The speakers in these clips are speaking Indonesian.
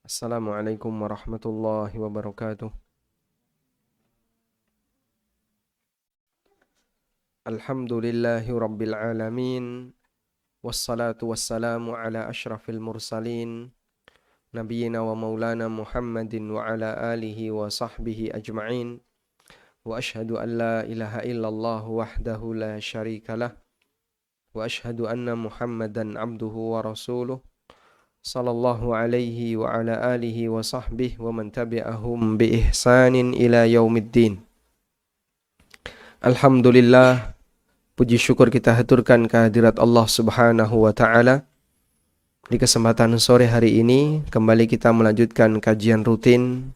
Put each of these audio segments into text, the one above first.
Assalamualaikum warahmatullahi wabarakatuh. Alhamdulillahi rabbil alamin. Wassalatu wassalamu ala ashrafil mursalin. Nabiyyina wa maulana Muhammadin wa ala alihi wa sahbihi ajma'in. Wa ashhadu an la ilaha illallah wahdahu la syarika lah. Wa ashhadu anna Muhammadan abduhu wa rasuluh. Sallallahu alaihi wa ala alihi wa sahbihi wa man tabi'ahum bi ihsanin ila yaumiddin. Alhamdulillah, puji syukur kita haturkan kehadirat Allah Subhanahu wa taala. Di kesempatan sore hari ini kembali kita melanjutkan kajian rutin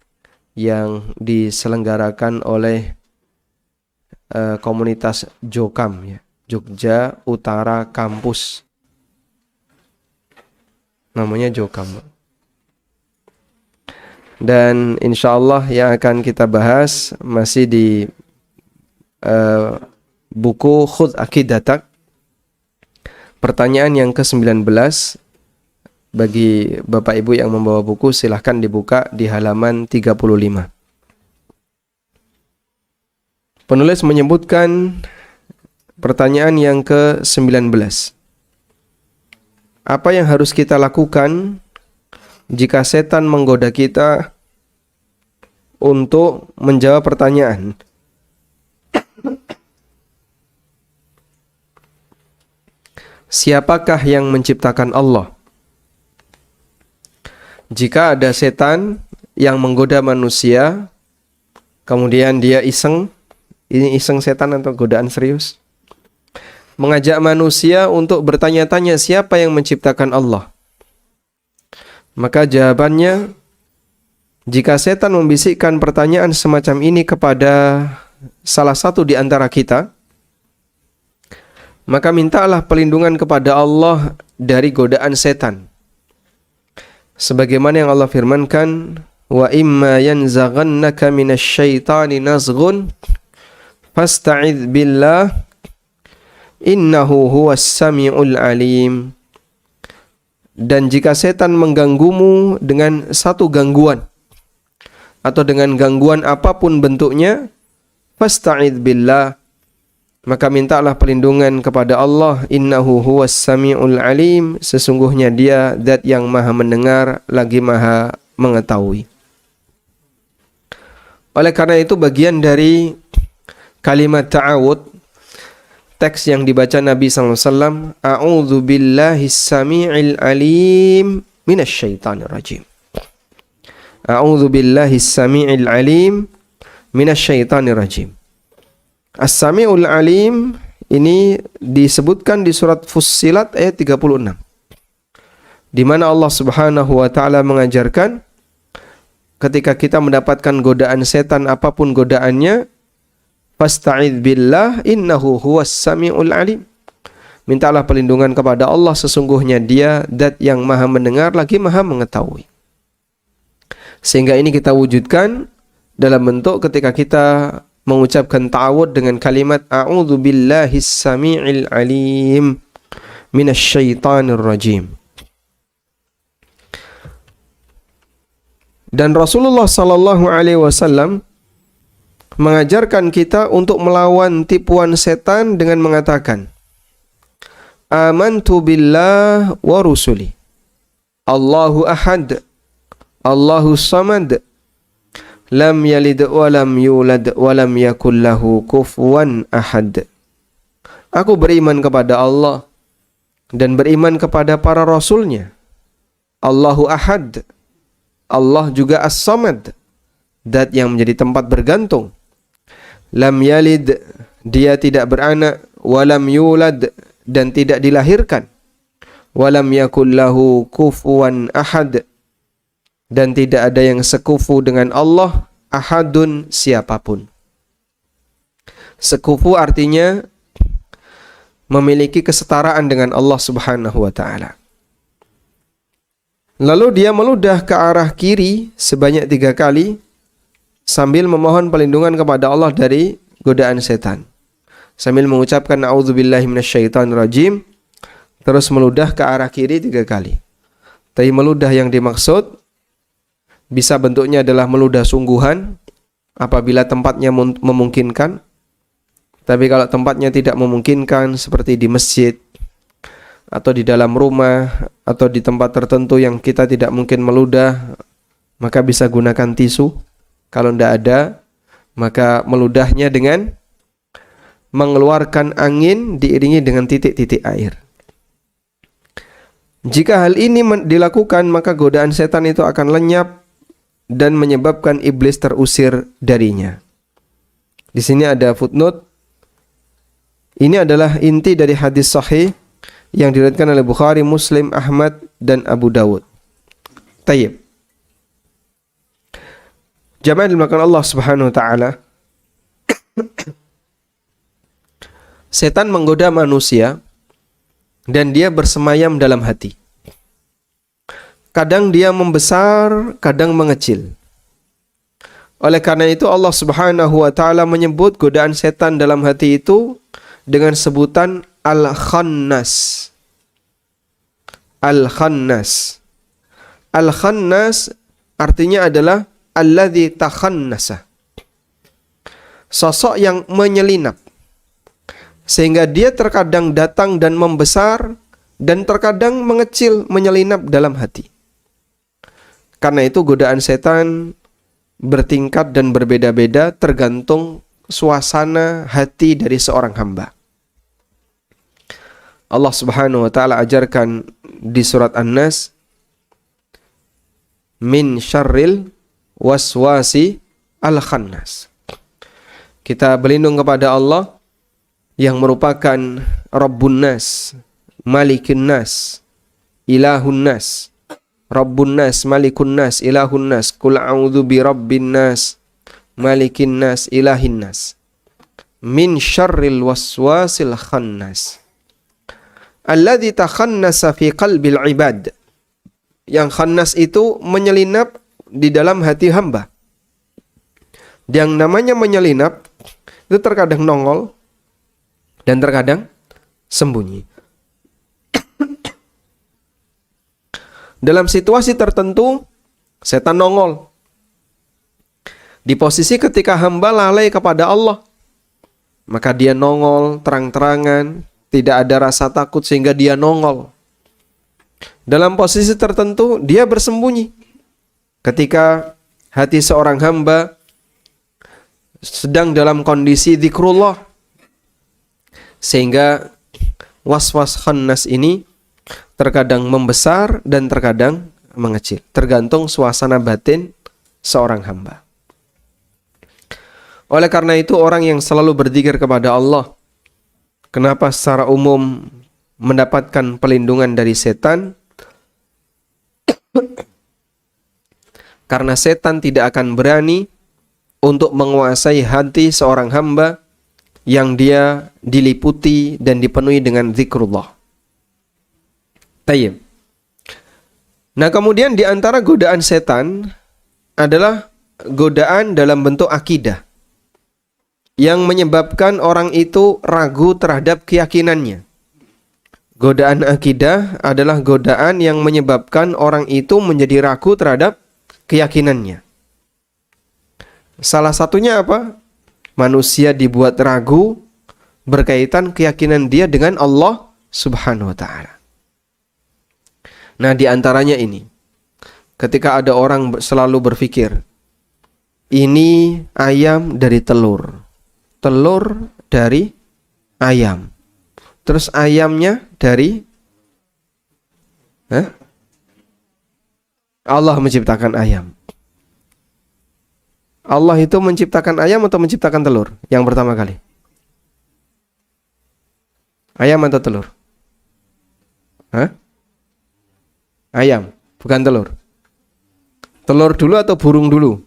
yang diselenggarakan oleh komunitas Jokam ya, Jogja Utara Kampus. Namanya Jokam. Dan insyaallah yang akan kita bahas masih di buku Khudh Aqidatak. Pertanyaan yang ke-19. Bagi Bapak Ibu yang membawa buku silahkan dibuka di halaman 35. Penulis menyebutkan pertanyaan yang ke-19. Apa yang harus kita lakukan jika setan menggoda kita untuk menjawab pertanyaan? Siapakah yang menciptakan Allah? Jika ada setan yang menggoda manusia, kemudian dia iseng, ini iseng setan atau godaan serius? Mengajak manusia untuk bertanya-tanya siapa yang menciptakan Allah. Maka jawabannya, jika setan membisikkan pertanyaan semacam ini kepada salah satu di antara kita, maka mintalah perlindungan kepada Allah dari godaan setan. Sebagaimana yang Allah firmankan, wa imma yanzaghannaka minasyaitani nazghun fasta'idz billah innahu huwas samiul alim. Dan jika setan mengganggumu dengan satu gangguan atau dengan gangguan apapun bentuknya, fasta'idz billah, maka mintalah perlindungan kepada Allah. Innahu huwas samiul alim, sesungguhnya dia zat yang maha mendengar lagi maha mengetahui. Oleh karena itu bagian dari kalimat ta'awud, teks yang dibaca Nabi SAW, A'udzu billahis sami'il alim minasyaitonir rajim. A'udzu billahis sami'il alim minasyaitonir rajim. As-Sami'ul Alim ini disebutkan di surat Fussilat ayat 36. Di mana Allah Subhanahu wa taala mengajarkan ketika kita mendapatkan godaan setan apapun godaannya, fasta'idz billah innahu huwas samiul alim. Mintalah perlindungan kepada Allah, sesungguhnya dia zat yang maha mendengar lagi maha mengetahui. Sehingga ini kita wujudkan dalam bentuk ketika kita mengucapkan ta'awud dengan kalimat a'udzu billahis sami'il alim minasyaitonir rajim. Dan Rasulullah sallallahu alaihi wasallam mengajarkan kita untuk melawan tipuan setan dengan mengatakan, amantu billah wa rusuli, Allahu ahad, Allahu samad, lam yalid wa lam yulad wa lam yakul lahu kufuwan ahad. Aku beriman kepada Allah dan beriman kepada para rasulnya. Allahu ahad, Allah juga as-samad, zat yang menjadi tempat bergantung. Lam yalid, dia tidak beranak, walam yulad, dan tidak dilahirkan. Walam yakul lahu kufuwan ahad, dan tidak ada yang sekufu dengan Allah, ahadun, siapapun. Sekufu artinya memiliki kesetaraan dengan Allah Subhanahu wa taala. Lalu dia meludah ke arah kiri sebanyak 3 kali sambil memohon perlindungan kepada Allah dari godaan setan. Sambil mengucapkan a'udzubillahi minasyaitonirrajim, terus meludah ke arah kiri 3 kali. Tapi meludah yang dimaksud Bisa bentuknya adalah meludah sungguhan apabila tempatnya memungkinkan. Tapi kalau tempatnya tidak memungkinkan seperti di masjid atau di dalam rumah atau di tempat tertentu yang kita tidak mungkin meludah, maka bisa gunakan tisu. Kalau tidak ada, maka meludahnya dengan mengeluarkan angin diiringi dengan titik-titik air. Jika hal ini dilakukan, maka godaan setan itu akan lenyap dan menyebabkan iblis terusir darinya. Di sini ada footnote. Ini adalah inti dari hadis sahih yang diriwayatkan oleh Bukhari, Muslim, Ahmad, dan Abu Dawud. Tayyib. Jamaah dimuliakan Allah Subhanahu wa taala. Setan menggoda manusia dan dia bersemayam dalam hati. Kadang dia membesar, kadang mengecil. Oleh karena itu Allah Subhanahu wa taala menyebut godaan setan dalam hati itu dengan sebutan Al-Khannas. Al-Khannas. Al-Khannas artinya adalah alladzi takhannasa. Sosok yang menyelinap. Sehingga dia terkadang datang dan membesar dan terkadang mengecil, menyelinap dalam hati. Karena itu godaan setan bertingkat dan berbeda-beda tergantung suasana hati dari seorang hamba. Allah Subhanahu wa taala ajarkan di surat An-Nas, min syarril waswasi al-khannas. Kita berlindung kepada Allah yang merupakan Rabbun Nas, Malikin Nas, Ilahun Nas. Rabbun Nas, Malikun Nas, Ilahun Nas. Qul a'udzu bi Rabbin Nas, Malikin Nas, Ilahin Nas. Min syarril waswasil khannas. Alladzi takhannasa fi qalbil ibad. Yang khannas itu menyelinap di dalam hati hamba. Yang namanya menyelinap itu terkadang nongol dan terkadang sembunyi. Dalam situasi tertentu setan nongol di posisi ketika hamba lalai kepada Allah, maka dia nongol terang-terangan, tidak ada rasa takut sehingga dia nongol. Dalam posisi tertentu dia bersembunyi ketika hati seorang hamba sedang dalam kondisi zikrullah, sehingga waswas khannas ini terkadang membesar dan terkadang mengecil, tergantung suasana batin seorang hamba. Oleh karena itu orang yang selalu berzikir kepada Allah, kenapa secara umum mendapatkan pelindungan dari setan? Karena setan tidak akan berani untuk menguasai hati seorang hamba yang dia diliputi dan dipenuhi dengan zikrullah. Tayyib. Nah, kemudian di antara godaan setan adalah godaan dalam bentuk akidah yang menyebabkan orang itu ragu terhadap keyakinannya. Godaan akidah adalah godaan yang menyebabkan orang itu menjadi ragu terhadap keyakinannya. Salah satunya apa? Manusia dibuat ragu berkaitan keyakinan dia dengan Allah Subhanahu wa taala. Nah, di antaranya ini. Ketika ada orang selalu berpikir, ini ayam dari telur. Telur dari ayam. Terus ayamnya dari Allah menciptakan ayam. Allah itu menciptakan ayam atau menciptakan telur yang pertama kali? Ayam atau telur? Ayam, bukan telur. Telur dulu atau burung dulu?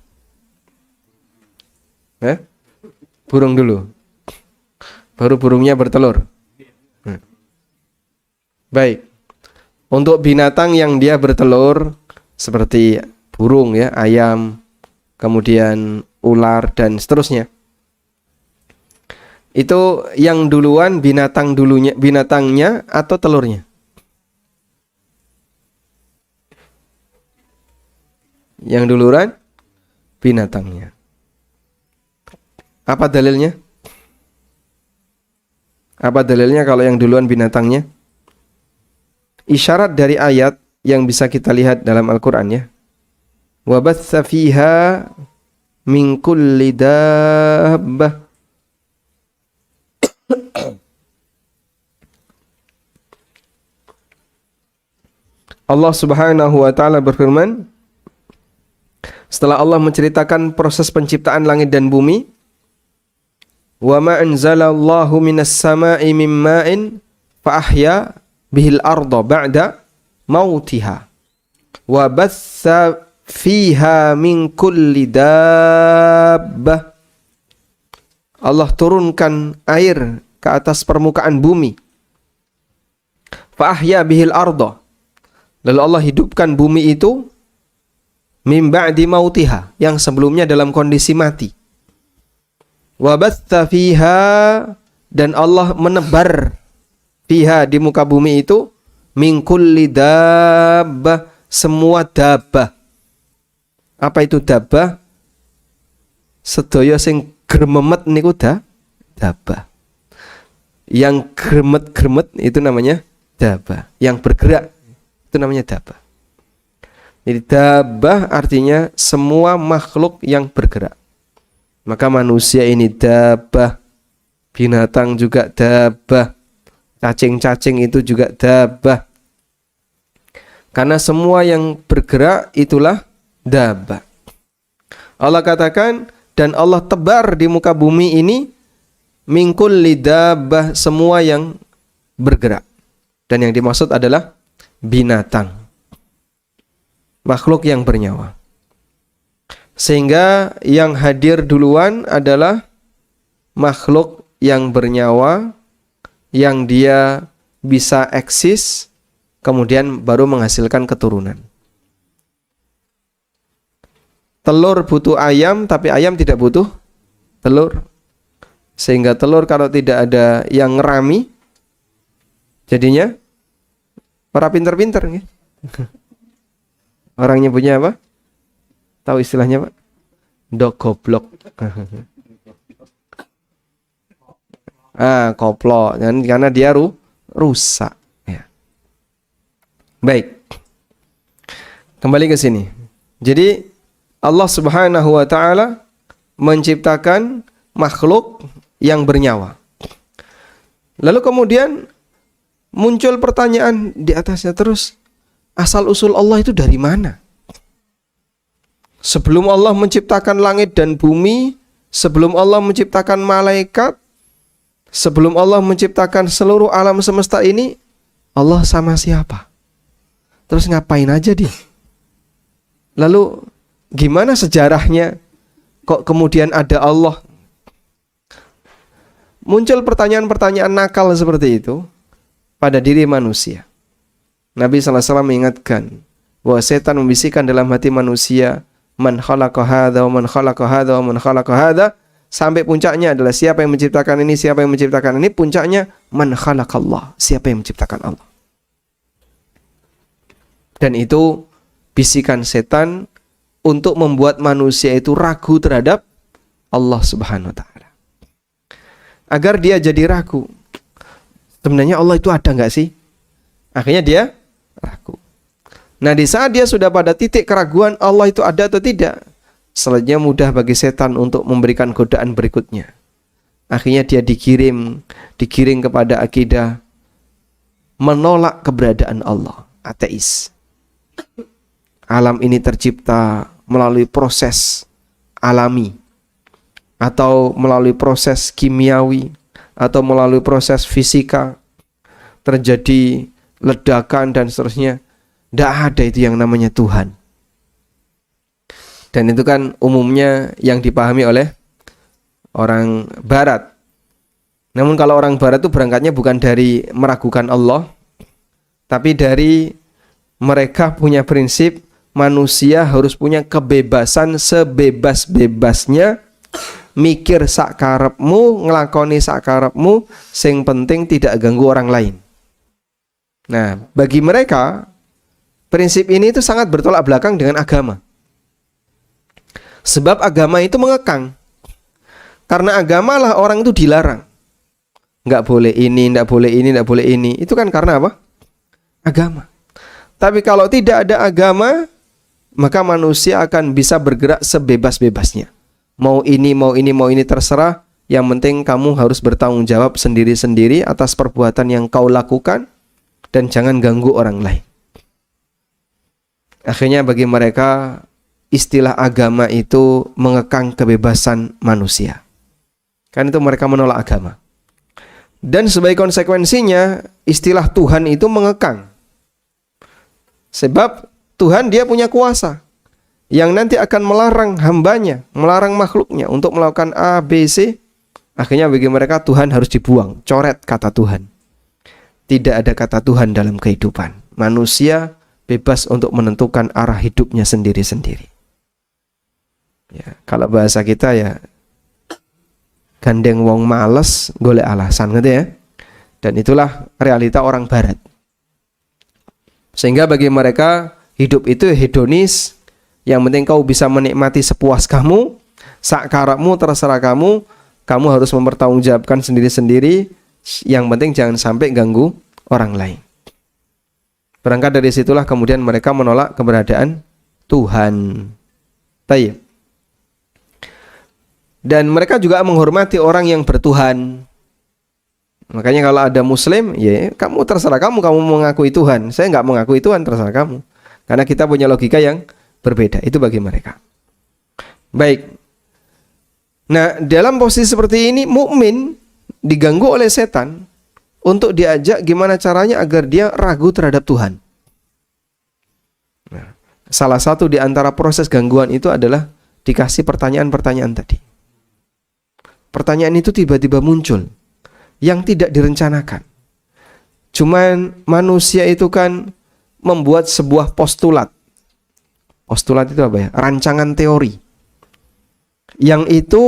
Burung dulu. Baru burungnya bertelur. Baik. Untuk binatang yang dia bertelur seperti burung ya, ayam, kemudian ular dan seterusnya. Itu yang duluan binatangnya atau telurnya? yang duluan binatangnya. Apa dalilnya? Apa dalilnya kalau yang duluan binatangnya? Isyarat dari ayat yang bisa kita lihat dalam Al-Quran ya. Wa batsa fiha min kulli dabbah. Allah Subhanahu wa taala berfirman, setelah Allah menceritakan proses penciptaan langit dan bumi, wa ma anzalallahu minas sama'i mim ma'in fa ahya bihil arda ba'da mautiha wa batsa fiha min kulli dabbah. Allah turunkan air ke atas permukaan bumi. Fa ahya bihil arda. Lalu Allah hidupkan bumi itu mim ba'di mautiha, yang sebelumnya dalam kondisi mati. Wa batsa fiha, dan Allah menebar fiha, di muka bumi itu, min kulli dabbah, semua dabbah. Apa itu dabbah? Sedaya sing grememet niku dabbah. Yang gremet-gremet itu namanya dabbah. Yang bergerak itu namanya dabbah. Jadi dabbah artinya semua makhluk yang bergerak. Maka manusia ini dabbah, binatang juga dabbah, cacing-cacing itu juga dabbah. Karena semua yang bergerak itulah dabbah. Allah katakan, dan Allah tebar di muka bumi ini min kulli dabbah, semua yang bergerak. Dan yang dimaksud adalah binatang, makhluk yang bernyawa. Sehingga yang hadir duluan adalah makhluk yang bernyawa, yang dia bisa eksis, kemudian baru menghasilkan keturunan. Telur butuh ayam, tapi ayam tidak butuh telur. Sehingga telur kalau tidak ada yang ngerami, jadinya para pinter-pinter nih. Orangnya punya apa? Tahu istilahnya Pak? Dog goblok. Koplo, dan karena dia rusak. Ya. Baik. Kembali ke sini. Jadi Allah Subhanahu wa taala menciptakan makhluk yang bernyawa. Lalu kemudian muncul pertanyaan di atasnya terus, asal usul Allah itu dari mana? Sebelum Allah menciptakan langit dan bumi, sebelum Allah menciptakan malaikat, sebelum Allah menciptakan seluruh alam semesta ini, Allah sama siapa? Terus ngapain aja dia? Lalu gimana sejarahnya kok kemudian ada Allah? Muncul pertanyaan-pertanyaan nakal seperti itu pada diri manusia. Nabi SAW mengingatkan bahwa setan membisikkan dalam hati manusia, man khalaqa hadza wa man khalaqa hadza wa man khalaqa hadza, sampai puncaknya adalah siapa yang menciptakan ini, siapa yang menciptakan ini, puncaknya man khalaqallah, siapa yang menciptakan Allah. Dan itu bisikan setan untuk membuat manusia itu ragu terhadap Allah Subhanahu wa taala. Agar dia jadi ragu. Sebenarnya Allah itu ada enggak sih? Akhirnya dia ragu. Nah, di saat dia sudah pada titik keraguan Allah itu ada atau tidak, selanjutnya mudah bagi setan untuk memberikan godaan berikutnya. Akhirnya dia digiring kepada akidah menolak keberadaan Allah, ateis. Alam ini tercipta melalui proses alami, atau melalui proses kimiawi, atau melalui proses fisika, terjadi ledakan dan seterusnya. Tidak ada itu yang namanya Tuhan. Dan itu kan umumnya yang dipahami oleh orang Barat. Namun kalau orang Barat itu berangkatnya bukan dari meragukan Allah, tapi dari mereka punya prinsip manusia harus punya kebebasan sebebas-bebasnya, mikir sak karepmu, nglakoni sak karepmu, sing penting tidak ganggu orang lain. Nah, bagi mereka prinsip ini itu sangat bertolak belakang dengan agama. Sebab agama itu mengekang. Karena agama lah orang itu dilarang. Nggak boleh ini, nggak boleh ini, nggak boleh ini. Itu kan karena apa? Agama. Tapi kalau tidak ada agama, maka manusia akan bisa bergerak sebebas-bebasnya. Mau ini, mau ini, mau ini terserah. Yang penting kamu harus bertanggung jawab sendiri-sendiri atas perbuatan yang kau lakukan. Dan jangan ganggu orang lain. Akhirnya bagi mereka, istilah agama itu mengekang kebebasan manusia. Kan itu mereka menolak agama. Dan sebagai konsekuensinya, istilah Tuhan itu mengekang. Sebab Tuhan dia punya kuasa yang nanti akan melarang hambanya, melarang makhluknya untuk melakukan A, B, C. Akhirnya bagi mereka Tuhan harus dibuang, coret kata Tuhan. Tidak ada kata Tuhan dalam kehidupan. Manusia bebas untuk menentukan arah hidupnya sendiri-sendiri. Ya, kalau bahasa kita ya gandeng wong males golek alasan gitu ya. Dan itulah realita orang barat. Sehingga bagi mereka hidup itu hedonis. Yang penting kau bisa menikmati sepuas kamu, sakarapmu terserah kamu. Kamu harus mempertanggungjawabkan sendiri-sendiri. Yang penting jangan sampai ganggu orang lain. Berangkat dari situlah kemudian mereka menolak keberadaan Tuhan. Tayyib. Dan mereka juga menghormati orang yang bertuhan. Makanya kalau ada Muslim, ya kamu terserah kamu mengakui Tuhan. Saya nggak mengakui Tuhan, terserah kamu. Karena kita punya logika yang berbeda. Itu bagi mereka. Baik. Nah, dalam posisi seperti ini, mukmin diganggu oleh setan untuk diajak gimana caranya agar dia ragu terhadap Tuhan. Nah, salah satu di antara proses gangguan itu adalah dikasih pertanyaan-pertanyaan tadi. Pertanyaan itu tiba-tiba muncul yang tidak direncanakan. Cuman manusia itu kan membuat sebuah postulat. Postulat itu apa ya? Rancangan teori. Yang itu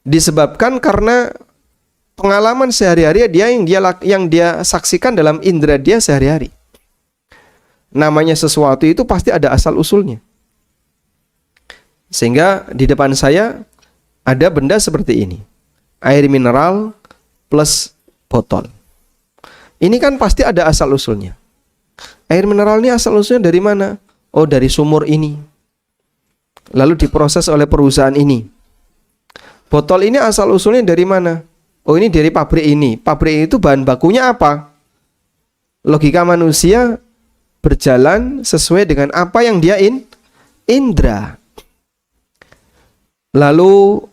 disebabkan karena pengalaman sehari-hari yang dia saksikan dalam indera dia sehari-hari. Namanya sesuatu itu pasti ada asal-usulnya. Sehingga di depan saya ada benda seperti ini. Air mineral plus botol. Ini kan pasti ada asal-usulnya. Air mineral ini asal-usulnya dari mana? Oh, dari sumur ini. Lalu diproses oleh perusahaan ini. Botol ini asal-usulnya dari mana? Oh, ini dari pabrik ini. Pabrik itu bahan bakunya apa? Logika manusia berjalan sesuai dengan apa yang dia indra. Lalu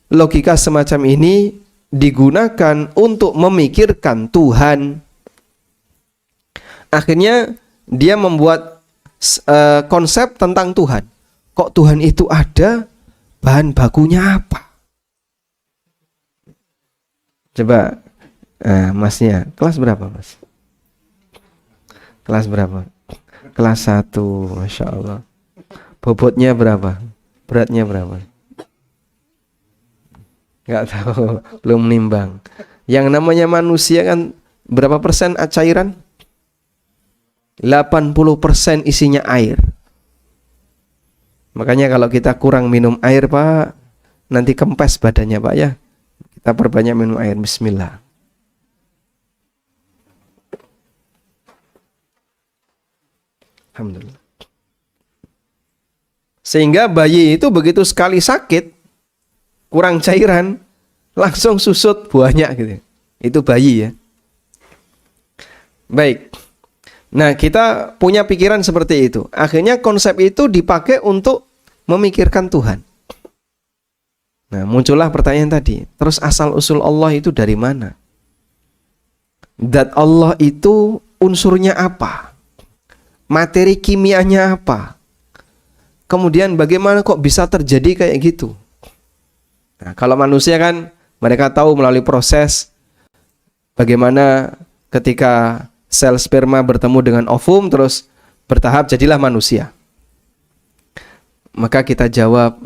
logika semacam ini digunakan untuk memikirkan Tuhan. Akhirnya dia membuat konsep tentang Tuhan. Kok Tuhan itu ada? Bahan bakunya apa? Coba masnya, kelas berapa mas? Kelas berapa? Kelas 1, Masya Allah. Bobotnya berapa? Beratnya berapa? Gak tahu, belum nimbang. Yang namanya manusia kan berapa persen cairan? 80% isinya air. Makanya kalau kita kurang minum air Pak, nanti kempes badannya Pak ya. Kita perbanyak minum air. Bismillah. Alhamdulillah. Sehingga bayi itu begitu sekali sakit, kurang cairan, langsung susut banyak gitu. Itu bayi ya. Baik. Nah, kita punya pikiran seperti itu. Akhirnya konsep itu dipakai untuk memikirkan Tuhan. Nah, muncullah pertanyaan tadi. Terus asal-usul Allah itu dari mana? Zat Allah itu unsurnya apa? Materi kimianya apa? Kemudian bagaimana kok bisa terjadi kayak gitu? Nah, kalau manusia kan mereka tahu melalui proses bagaimana ketika sel sperma bertemu dengan ovum terus bertahap jadilah manusia. Maka kita jawab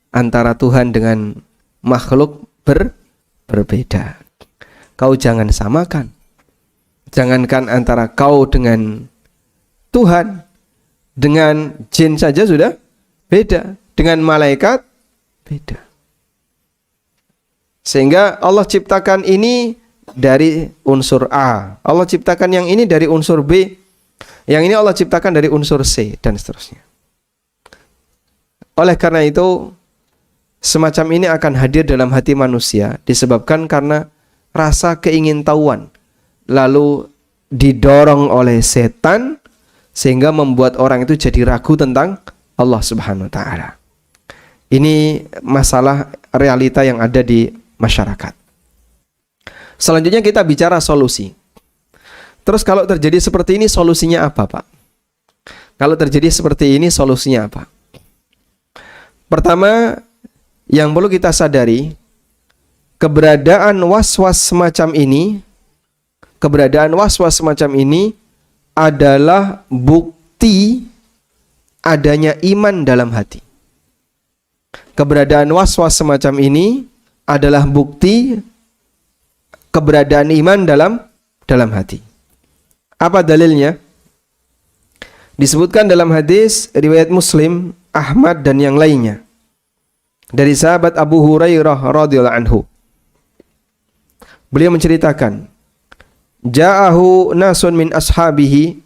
antara Tuhan dengan makhluk berbeda. Kau jangan samakan. Jangankan antara kau dengan Tuhan, dengan jin saja sudah beda. Dengan malaikat, beda. Sehingga Allah ciptakan ini dari unsur A, Allah ciptakan yang ini dari unsur B, yang ini Allah ciptakan dari unsur C, dan seterusnya. Oleh karena itu, semacam ini akan hadir dalam hati manusia disebabkan karena rasa keingintahuan, lalu didorong oleh setan sehingga membuat orang itu jadi ragu tentang Allah Subhanahu wa taala. Ini masalah realita yang ada di masyarakat. Selanjutnya kita bicara solusi. Terus kalau terjadi seperti ini solusinya apa, Pak? Kalau terjadi seperti ini solusinya apa? Pertama, yang perlu kita sadari, keberadaan was-was semacam ini adalah bukti adanya iman dalam hati. Keberadaan was-was semacam ini adalah bukti keberadaan iman dalam hati. Apa dalilnya? Disebutkan dalam hadis riwayat Muslim, Ahmad dan yang lainnya dari sahabat Abu Hurairah radhiyallahu anhu. Beliau menceritakan, ja'ahu nasun min ashabihi.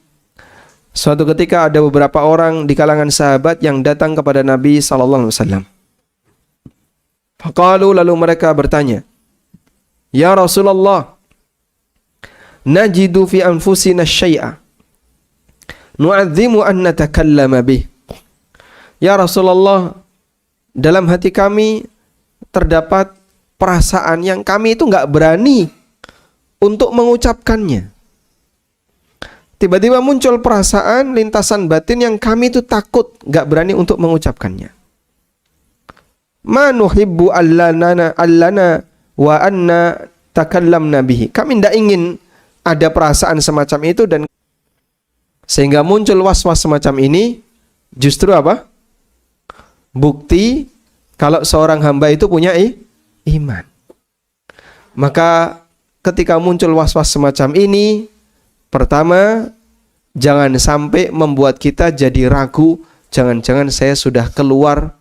Suatu ketika ada beberapa orang di kalangan sahabat yang datang kepada Nabi sallallahu alaihi wasallam. Faqalu, lalu mereka bertanya, ya Rasulullah, najidu fi anfusina syai'a nu'adzimu an natakallama bih. Ya Rasulullah, dalam hati kami terdapat perasaan yang kami itu enggak berani untuk mengucapkannya. Tiba-tiba muncul perasaan lintasan batin yang kami itu takut, enggak berani untuk mengucapkannya. Ma nuhibbu allana wa anna takallamna bihi. Kami tidak ingin ada perasaan semacam itu, dan sehingga muncul was-was semacam ini justru apa? Bukti kalau seorang hamba itu punya iman. Maka ketika muncul was-was semacam ini, pertama, jangan sampai membuat kita jadi ragu, jangan-jangan saya sudah keluar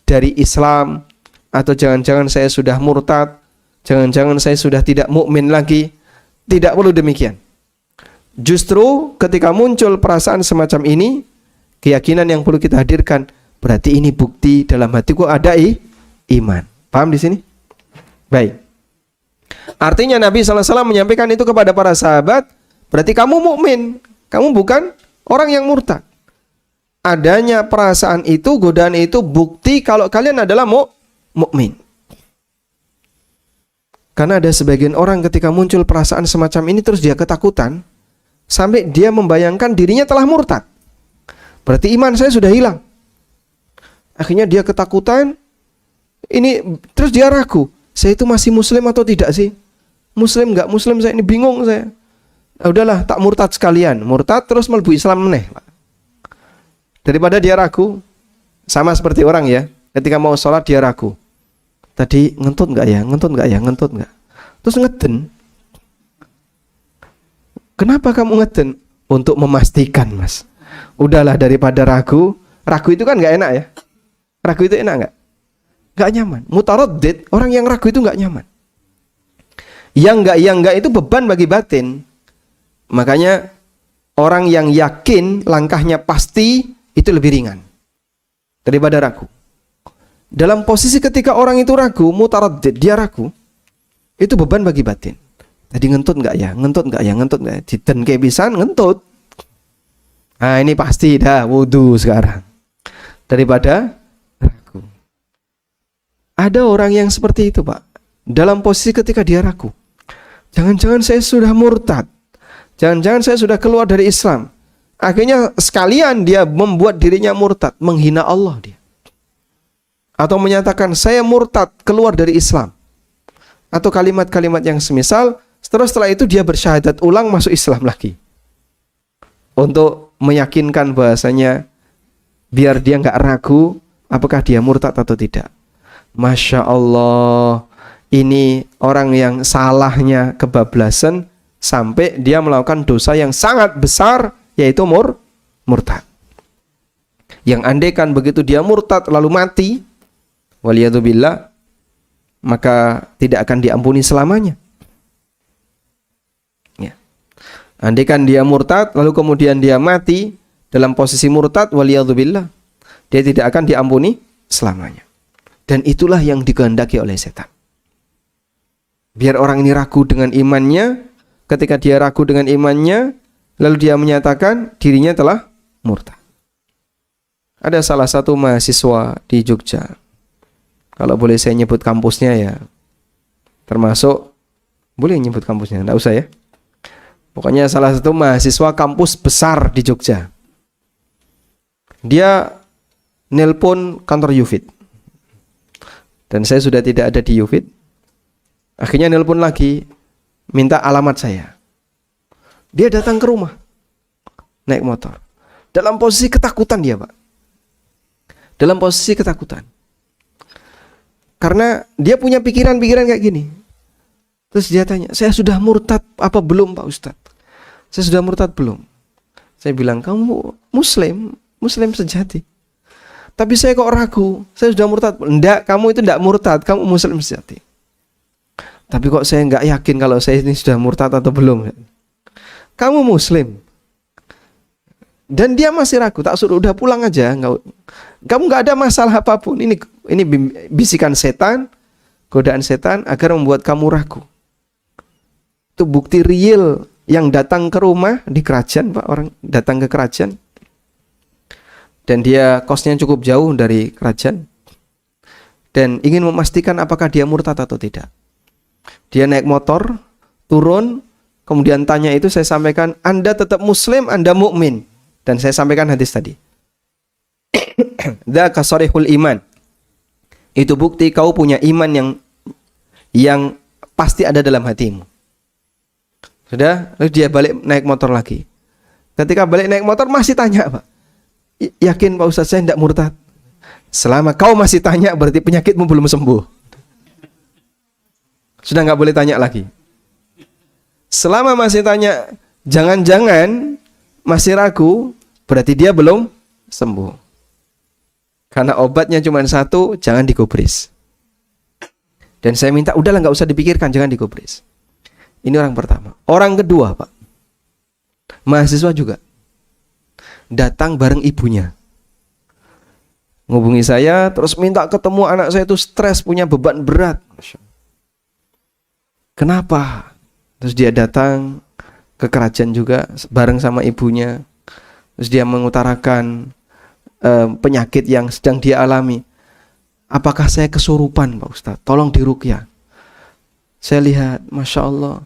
dari Islam, atau jangan-jangan saya sudah murtad, jangan-jangan saya sudah tidak mukmin lagi. Tidak perlu demikian. Justru ketika muncul perasaan semacam ini, keyakinan yang perlu kita hadirkan, berarti ini bukti dalam hatiku ada iman. Paham di sini? Baik. Artinya Nabi SAW menyampaikan itu kepada para sahabat, berarti kamu mukmin, kamu bukan orang yang murtad. Adanya perasaan itu, godaan itu bukti kalau kalian adalah mukmin. Karena ada sebagian orang ketika muncul perasaan semacam ini terus dia ketakutan sampai dia membayangkan dirinya telah murtad. Berarti iman saya sudah hilang. Akhirnya dia ketakutan, ini terus dia ragu, saya itu masih muslim atau tidak sih? Muslim enggak muslim, saya ini bingung saya. Nah, udahlah tak murtad sekalian, murtad terus mlebu Islam meneh. Daripada dia ragu, sama seperti orang ya, ketika mau sholat dia ragu. Tadi ngentut enggak ya, ngentut enggak. Terus ngeden. Kenapa kamu ngeden? Untuk memastikan, Mas. Udahlah daripada ragu itu kan enggak enak ya. Ragu itu enak enggak? Enggak nyaman. Mutaraddid, orang yang ragu itu enggak nyaman. Yang enggak itu beban bagi batin. Makanya orang yang yakin langkahnya pasti itu lebih ringan daripada ragu. Dalam posisi ketika orang itu ragu, mutaraddid, dia ragu, itu beban bagi batin. Tadi ngentut enggak ya? Diten kayak pisan ngentut. Nah, ini pasti dah wudu sekarang. Daripada ragu. Ada orang yang seperti itu, Pak. Dalam posisi ketika dia ragu. Jangan-jangan saya sudah murtad. Jangan-jangan saya sudah keluar dari Islam. Akhirnya sekalian dia membuat dirinya murtad, menghina Allah dia. Atau menyatakan saya murtad, keluar dari Islam. Atau kalimat-kalimat yang semisal, terus setelah itu dia bersyahadat ulang masuk Islam lagi. Untuk meyakinkan bahasanya, biar dia nggak ragu, apakah dia murtad atau tidak. Masya Allah, ini orang yang salahnya kebablasan, sampai dia melakukan dosa yang sangat besar, yaitu murtad. Yang andaikan begitu dia murtad lalu mati, waliyadzubillah, maka tidak akan diampuni selamanya. Ya. Andaikan dia murtad lalu kemudian dia mati dalam posisi murtad, waliyadzubillah, dia tidak akan diampuni selamanya. Dan itulah yang dikehendaki oleh setan. Biar orang ini ragu dengan imannya. Ketika dia ragu dengan imannya, lalu dia menyatakan dirinya telah murtad. Ada salah satu mahasiswa di Jogja, kalau boleh saya nyebut kampusnya ya, termasuk, boleh nyebut kampusnya, enggak usah ya. Pokoknya salah satu mahasiswa kampus besar di Jogja. Dia nelpon kantor Yufid. Dan saya sudah tidak ada di Yufid. Akhirnya nelpon lagi, minta alamat saya. Dia datang ke rumah, naik motor. Dalam posisi ketakutan dia, Pak. Dalam posisi ketakutan. Karena dia punya pikiran-pikiran kayak gini. Terus dia tanya, saya sudah murtad apa belum Pak Ustadz? Saya sudah murtad belum? Saya bilang, kamu Muslim sejati. Tapi saya kok ragu, saya sudah murtad. Enggak, kamu itu enggak murtad, kamu Muslim sejati. Tapi kok saya enggak yakin kalau saya ini sudah murtad atau belum. Kamu Muslim. Dan dia masih ragu, tak suruh udah pulang aja. Kamu enggak ada masalah apapun. Ini bisikan setan, godaan setan agar membuat kamu ragu. Itu bukti real yang datang ke rumah di kerajaan, Pak. Orang datang ke kerajaan. Dan dia kosnya cukup jauh dari kerajaan. Dan ingin memastikan apakah dia murtad atau tidak. Dia naik motor, turun, kemudian tanya itu, saya sampaikan, Anda tetap Muslim, Anda mukmin. Dan saya sampaikan hadis tadi. Dzaka sharihul iman. Itu bukti kau punya iman yang pasti ada dalam hatimu. Sudah, lalu dia balik naik motor lagi. Ketika balik naik motor masih tanya, Pak. Yakin Pak Ustaz saya tidak murtad? Selama kau masih tanya berarti penyakitmu belum sembuh. Sudah nggak boleh tanya lagi. Selama masih tanya, jangan-jangan masih ragu, berarti dia belum sembuh. Karena obatnya cuma satu, jangan digubris. Dan saya minta, udahlah nggak usah dipikirkan, jangan digubris. Ini orang pertama. Orang kedua, Pak, mahasiswa juga datang bareng ibunya. Ngubungi saya, terus minta ketemu anak saya itu stres, punya beban berat. Kenapa? Terus dia datang ke kerajaan juga bareng sama ibunya. Terus dia mengutarakan penyakit yang sedang dia alami. Apakah saya kesurupan Pak Ustadz? Tolong diruqyah. Saya lihat, Masya Allah,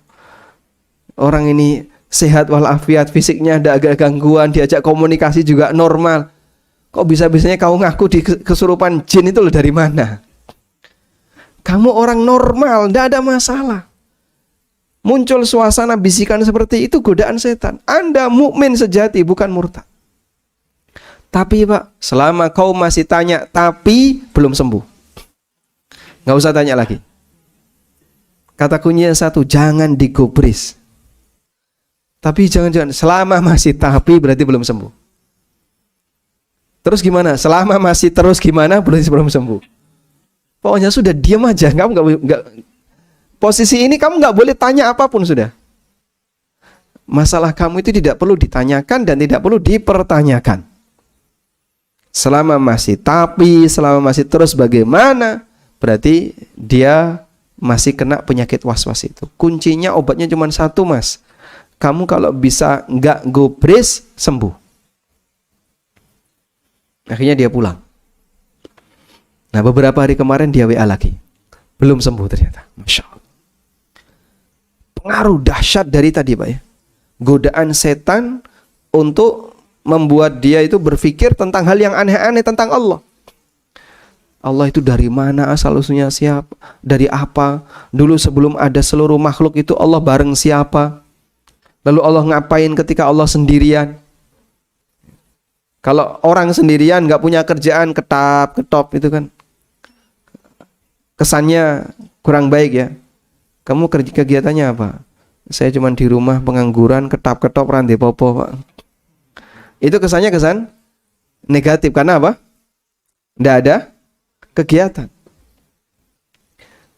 orang ini sehat walafiat, fisiknya ada agak gangguan, diajak komunikasi juga normal. Kok bisa-bisanya kau ngaku di kesurupan jin itu loh, dari mana? Kamu orang normal, tidak ada masalah. Muncul suasana bisikan seperti itu, godaan setan. Anda mukmin sejati, bukan murtad. Tapi Pak, selama kau masih tanya tapi belum sembuh, nggak usah tanya lagi. Kata kuncinya satu, jangan digubris. Tapi jangan-jangan selama masih tapi berarti belum sembuh. Terus gimana? Selama masih terus gimana? Berarti belum sembuh. Pokoknya sudah diam aja. Kamu nggak posisi ini kamu nggak boleh tanya apapun sudah. Masalah kamu itu tidak perlu ditanyakan dan tidak perlu dipertanyakan. Selama masih tapi, selama masih terus bagaimana? Berarti dia masih kena penyakit was-was itu. Kuncinya obatnya cuma satu, Mas. Kamu kalau bisa nggak gubris, sembuh. Akhirnya dia pulang. Nah, beberapa hari kemarin dia WA lagi. Belum sembuh ternyata. Masya Allah. Pengaruh dahsyat dari tadi, Pak ya. Godaan setan untuk membuat dia itu berpikir tentang hal yang aneh-aneh tentang Allah. Allah itu dari mana asal-usulnya, siapa, dari apa? Dulu sebelum ada seluruh makhluk itu Allah bareng siapa? Lalu Allah ngapain ketika Allah sendirian? Kalau orang sendirian nggak punya kerjaan, ketop itu kan kesannya kurang baik ya. Kamu kegiatannya apa? Saya cuma di rumah pengangguran, ketop rantai popo, Pak. Itu kesannya kesan negatif. Karena apa? Tidak ada kegiatan.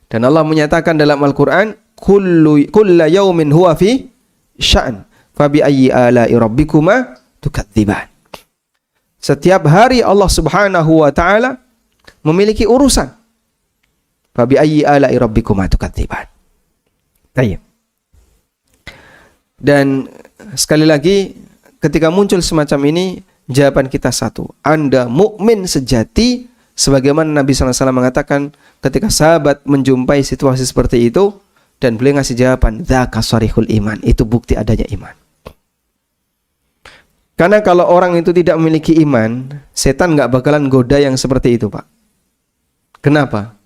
Dan Allah menyatakan dalam Al-Quran, kulla yaumin huwa fi sya'an, fabi ayyi ala'i rabbikuma tukadziban. Setiap hari Allah Subhanahu wa taala memiliki urusan. Fabi ayyi ala'i rabbikuma tukadziban. Baik. Dan sekali lagi ketika muncul semacam ini, jawaban kita satu. Anda mukmin sejati, sebagaimana Nabi SAW mengatakan ketika sahabat menjumpai situasi seperti itu, dan beliau ngasih jawaban, dzaka sharihul iman, itu bukti adanya iman. Karena kalau orang itu tidak memiliki iman, setan nggak bakalan goda yang seperti itu, Pak. Kenapa?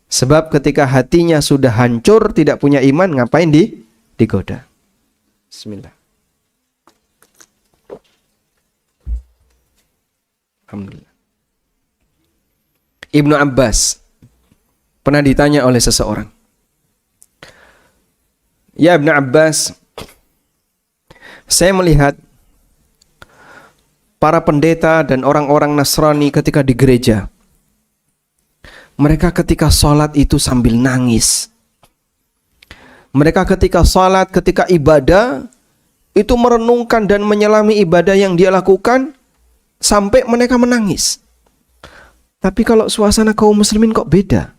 Sebab ketika hatinya sudah hancur, tidak punya iman, ngapain digoda? Bismillah. Alhamdulillah. Ibnu Abbas pernah ditanya oleh seseorang, "Ya Ibnu Abbas, saya melihat para pendeta dan orang-orang Nasrani ketika di gereja, mereka ketika sholat itu sambil nangis. Mereka ketika sholat, ketika ibadah, itu merenungkan dan menyelami ibadah yang dia lakukan sampai mereka menangis. Tapi kalau suasana kaum muslimin kok beda.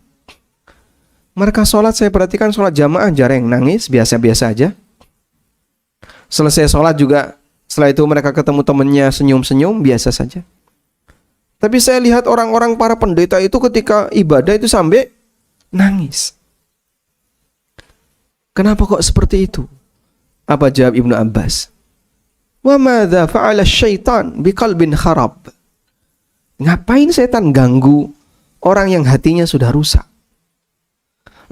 Mereka sholat, saya perhatikan sholat jamaah jarang nangis, biasa-biasa aja. Selesai sholat juga, setelah itu mereka ketemu temannya senyum-senyum, biasa saja. Tapi saya lihat orang-orang para pendeta itu ketika ibadah itu sampai nangis. Kenapa kok seperti itu? Apa jawab Ibnu Abbas? Wa madza fa'ala syaitan biqalbin kharab. Ngapain setan ganggu orang yang hatinya sudah rusak?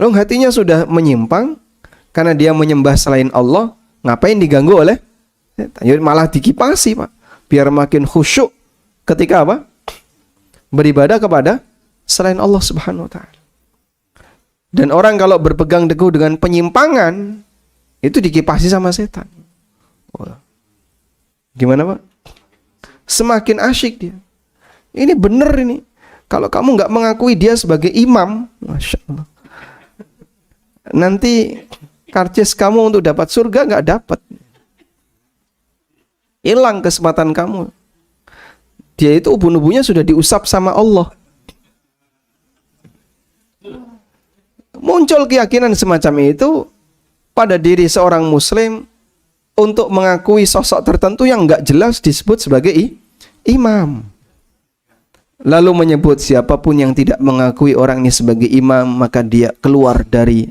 Lalu hatinya sudah menyimpang karena dia menyembah selain Allah, ngapain diganggu oleh setan? Malah dikipasi, Pak, biar makin khusyuk ketika apa? Beribadah kepada selain Allah Subhanahu wa taala. Dan orang kalau berpegang teguh dengan penyimpangan, itu dikipasi sama setan. Gimana, Pak? Semakin asyik dia. Ini benar ini. Kalau kamu nggak mengakui dia sebagai imam, Masya Allah, nanti karcis kamu untuk dapat surga nggak dapat. Hilang kesempatan kamu. Dia itu ubun-ubunnya sudah diusap sama Allah. Muncul keyakinan semacam itu pada diri seorang muslim untuk mengakui sosok tertentu yang nggak jelas disebut sebagai imam. Lalu menyebut siapapun yang tidak mengakui orang ini sebagai imam, maka dia keluar dari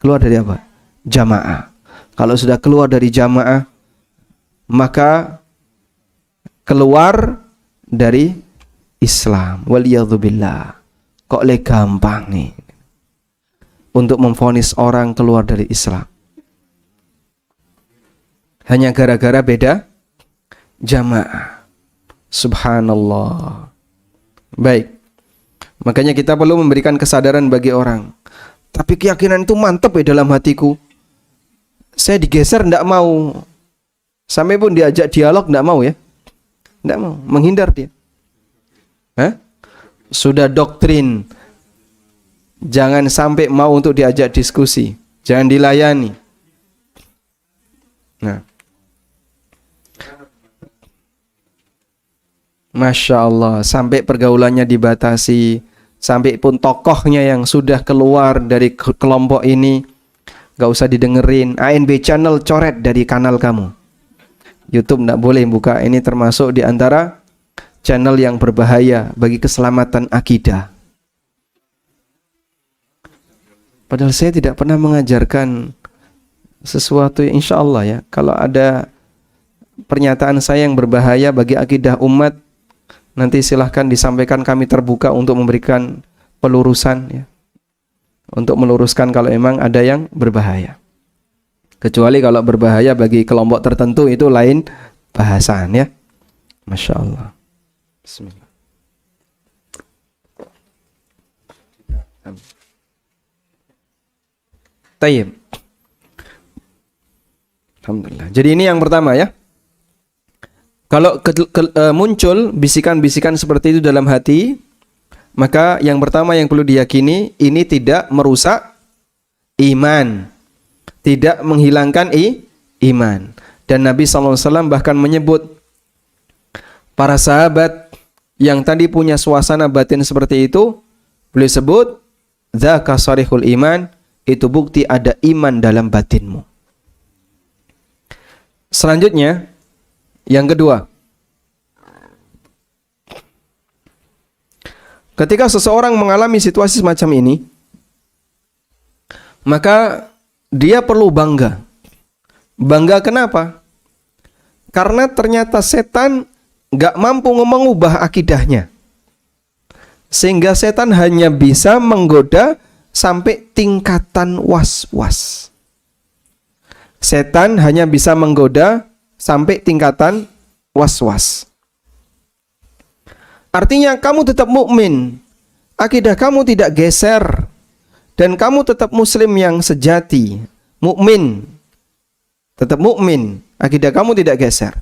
apa? Jamaah. Kalau sudah keluar dari jamaah, maka keluar dari Islam. Waliyadzubillah. Kok le gampang nih untuk memvonis orang keluar dari Islam? Hanya gara-gara beda jamaah. Subhanallah. Baik. Makanya kita perlu memberikan kesadaran bagi orang. Tapi keyakinan itu mantap ya dalam hatiku. Saya digeser enggak mau. Sampai pun diajak dialog enggak mau ya. Enggak mau, menghindar dia. Sudah doktrin. Jangan sampai mau untuk diajak diskusi. Jangan dilayani. Nah. Masya Allah, sampai pergaulannya dibatasi, sampai pun tokohnya yang sudah keluar dari kelompok ini gak usah didengerin. ANB channel coret dari kanal kamu. YouTube gak boleh buka. Ini termasuk di antara channel yang berbahaya bagi keselamatan akidah. Padahal saya tidak pernah mengajarkan sesuatu yang insya Allah ya, kalau ada pernyataan saya yang berbahaya bagi akidah umat, nanti silahkan disampaikan, kami terbuka untuk memberikan pelurusan ya, untuk meluruskan kalau memang ada yang berbahaya. Kecuali kalau berbahaya bagi kelompok tertentu itu lain bahasan ya. Masya Allah. Bismillah. Tayyib. Alhamdulillah. Jadi ini yang pertama ya. Kalau muncul bisikan-bisikan seperti itu dalam hati, maka yang pertama yang perlu diyakini, ini tidak merusak iman, tidak menghilangkan iman. Dan Nabi SAW bahkan menyebut para sahabat yang tadi punya suasana batin seperti itu, beliau sebut dzaka sarihul iman, itu bukti ada iman dalam batinmu. Selanjutnya, yang kedua, ketika seseorang mengalami situasi semacam ini, maka dia perlu bangga. Bangga kenapa? Karena ternyata setan gak mampu mengubah akidahnya. Sehingga setan hanya bisa menggoda sampai tingkatan was-was. Setan hanya bisa menggoda sampai tingkatan was-was. Artinya kamu tetap mukmin, akidah kamu tidak geser, dan kamu tetap muslim yang sejati, mukmin, tetap mukmin, akidah kamu tidak geser.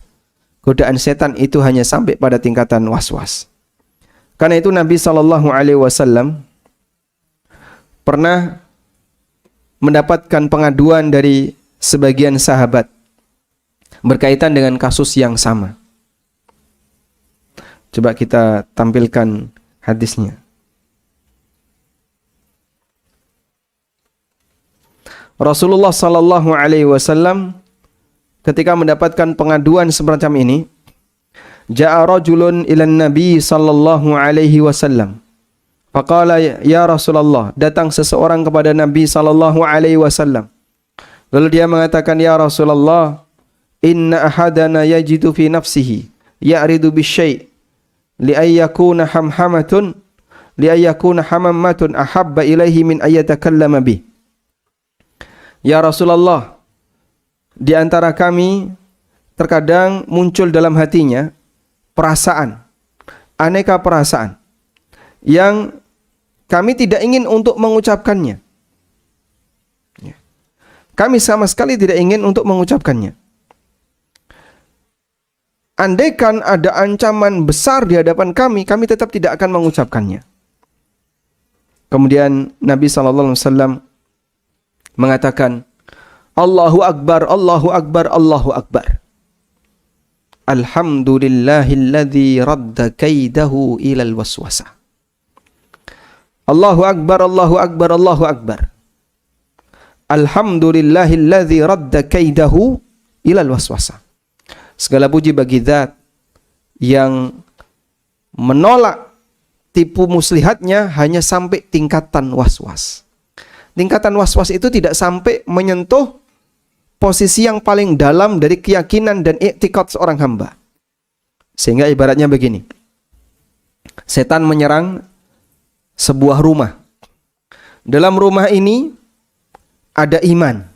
Godaan setan itu hanya sampai pada tingkatan was-was. Karena itu Nabi SAW pernah mendapatkan pengaduan dari sebagian sahabat berkaitan dengan kasus yang sama. Coba kita tampilkan hadisnya. Rasulullah SAW ketika mendapatkan pengaduan semacam ini, ja'a rajulun ilan nabi sallallahu alaihi wasallam. Faqala ya Rasulullah, datang seseorang kepada Nabi sallallahu alaihi wasallam. Lalu dia mengatakan, ya Rasulullah, inna ahadana yajidu fi nafsihi ya'ridu bisyai' li'ayyakuna hamhamatun li'ayyakuna hamammatun ahabba ilaihi min ayyatakallama bih. Ya Rasulullah, di antara kami terkadang muncul dalam hatinya perasaan, aneka perasaan yang kami tidak ingin untuk mengucapkannya. Kami sama sekali tidak ingin untuk mengucapkannya. Andaikan ada ancaman besar di hadapan kami, kami tetap tidak akan mengucapkannya. Kemudian Nabi SAW mengatakan, Allahu Akbar, Allahu Akbar, Allahu Akbar. Alhamdulillahilladzi radda kaidahu ilal waswasah. Allahu Akbar, Allahu Akbar, Allahu Akbar. Alhamdulillahilladzi radda kaidahu ilal waswasah. Segala puji bagi Zat yang menolak tipu muslihatnya hanya sampai tingkatan was-was. Tingkatan was-was itu tidak sampai menyentuh posisi yang paling dalam dari keyakinan dan i'tikad seorang hamba. Sehingga ibaratnya begini. Setan menyerang sebuah rumah. Dalam rumah ini ada iman.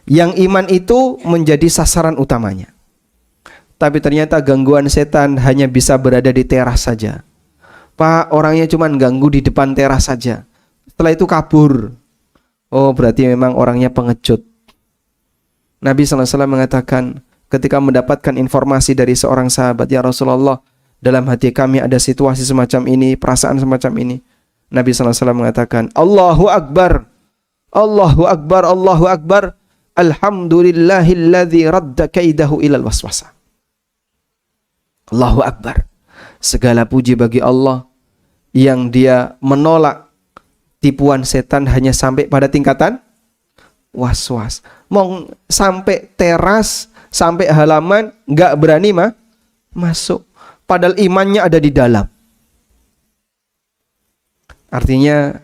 Yang iman itu menjadi sasaran utamanya. Tapi ternyata gangguan setan hanya bisa berada di teras saja. Pak, orangnya cuma ganggu di depan teras saja. Setelah itu kabur. Oh, berarti memang orangnya pengecut. Nabi SAW mengatakan ketika mendapatkan informasi dari seorang sahabat, ya Rasulullah, dalam hati kami ada situasi semacam ini, perasaan semacam ini. Nabi SAW mengatakan, Allahu Akbar, Allahu Akbar, Allahu Akbar, Alhamdulillahilladzi radda kaidahu ilal waswasah. Allahu Akbar. Segala puji bagi Allah yang dia menolak tipuan setan hanya sampai pada tingkatan was-was. Mau sampai teras, sampai halaman, gak berani masuk. Padahal imannya ada di dalam. Artinya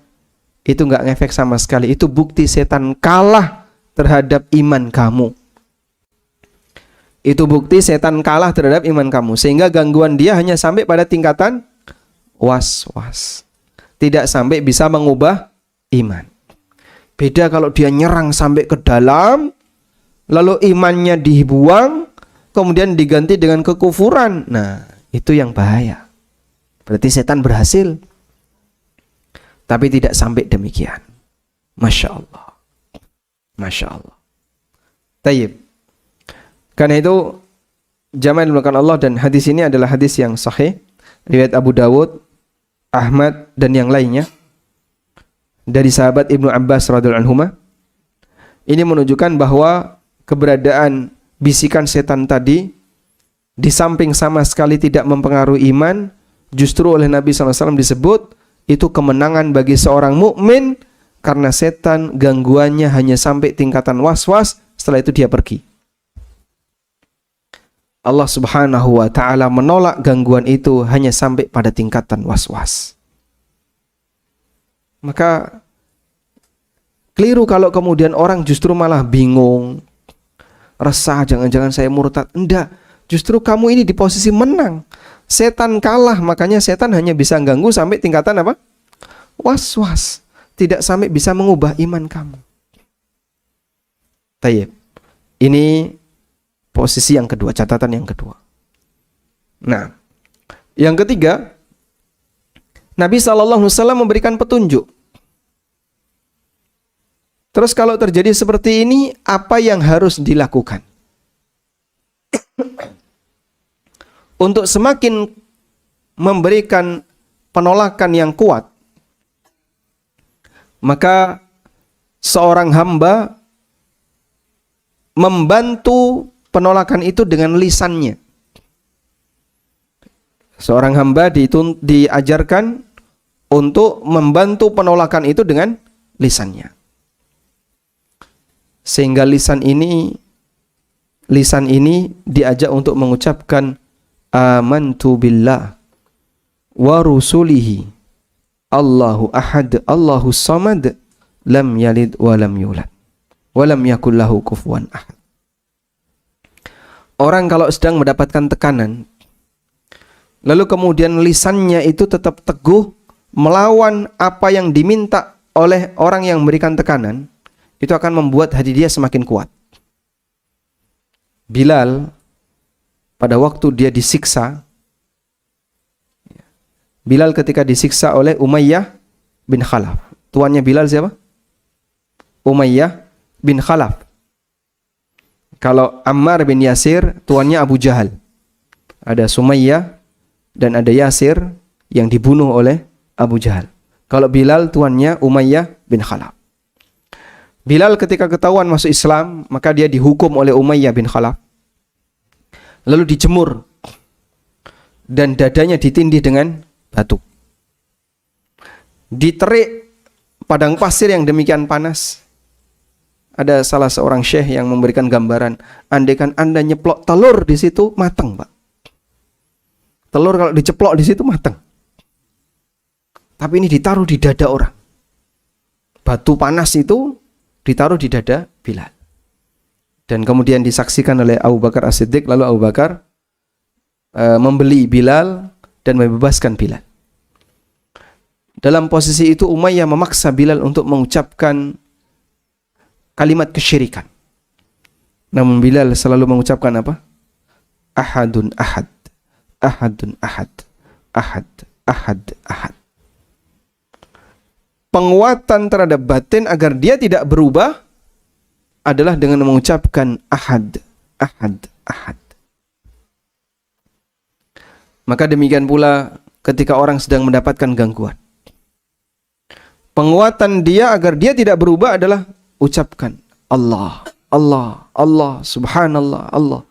itu gak ngefek sama sekali. Itu bukti setan kalah terhadap iman kamu. Itu bukti setan kalah terhadap iman kamu. Sehingga gangguan dia hanya sampai pada tingkatan was-was. Tidak sampai bisa mengubah iman. Beda kalau dia nyerang sampai ke dalam, lalu imannya dibuang, kemudian diganti dengan kekufuran. Nah, itu yang bahaya. Berarti setan berhasil. Tapi tidak sampai demikian. Masya Allah. Masya Allah. Tayyib. Karena itu jamaah yang dimuliakan Allah, dan hadis ini adalah hadis yang sahih riwayat Abu Dawud, Ahmad dan yang lainnya dari sahabat Ibnu Abbas radhiyallahu anhuma. Ini menunjukkan bahwa keberadaan bisikan setan tadi di samping sama sekali tidak mempengaruhi iman, justru oleh Nabi SAW disebut itu kemenangan bagi seorang mukmin, karena setan gangguannya hanya sampai tingkatan was-was, setelah itu dia pergi. Allah Subhanahu wa ta'ala menolak gangguan itu hanya sampai pada tingkatan was-was. Maka keliru kalau kemudian orang justru malah bingung, resah, jangan-jangan saya murtad. Enggak, justru kamu ini di posisi menang. Setan kalah, makanya setan hanya bisa ganggu sampai tingkatan apa? Was-was. Tidak sampai bisa mengubah iman kamu. Tayyib. Ini posisi yang kedua, catatan yang kedua. Nah, yang ketiga, Nabi SAW memberikan petunjuk. Terus kalau terjadi seperti ini, apa yang harus dilakukan? Untuk semakin memberikan penolakan yang kuat, maka seorang hamba membantu penolakan itu dengan lisannya. Seorang hamba diajarkan untuk membantu penolakan itu dengan lisannya. Sehingga lisan ini diajak untuk mengucapkan amantu billah wa rusulihi Allahu ahad Allahu samad lam yalid wa lam yulad wa lam yakul lahu kufuwan ahad. Orang kalau sedang mendapatkan tekanan, lalu kemudian lisannya itu tetap teguh melawan apa yang diminta oleh orang yang memberikan tekanan, itu akan membuat hati dia semakin kuat. Bilal pada waktu dia disiksa, Bilal ketika disiksa oleh Umayyah bin Khalaf. Tuannya Bilal siapa? Umayyah bin Khalaf. Kalau Ammar bin Yasir, tuannya Abu Jahal. Ada Sumayyah dan ada Yasir yang dibunuh oleh Abu Jahal. Kalau Bilal, tuannya Umayyah bin Khalaf. Bilal ketika ketahuan masuk Islam, maka dia dihukum oleh Umayyah bin Khalaf. Lalu dijemur. Dan dadanya ditindih dengan batu. Diterik padang pasir yang demikian panas. Ada salah seorang syekh yang memberikan gambaran, andaikan Anda nyeplok telur di situ, matang, Pak. Telur kalau diceplok di situ matang. Tapi ini ditaruh di dada orang. Batu panas itu ditaruh di dada Bilal. Dan kemudian disaksikan oleh Abu Bakar As-Siddiq, lalu Abu Bakar membeli Bilal dan membebaskan Bilal. Dalam posisi itu Umayyah memaksa Bilal untuk mengucapkan kalimat kesyirikan. Namun Bilal selalu mengucapkan apa? Ahadun ahad, ahadun ahad, ahad, ahad, ahad. Penguatan terhadap batin agar dia tidak berubah adalah dengan mengucapkan ahad, ahad, ahad. Maka demikian pula ketika orang sedang mendapatkan gangguan. Penguatan dia agar dia tidak berubah adalah ucapkan Allah, Allah, Allah, subhanallah, Allah,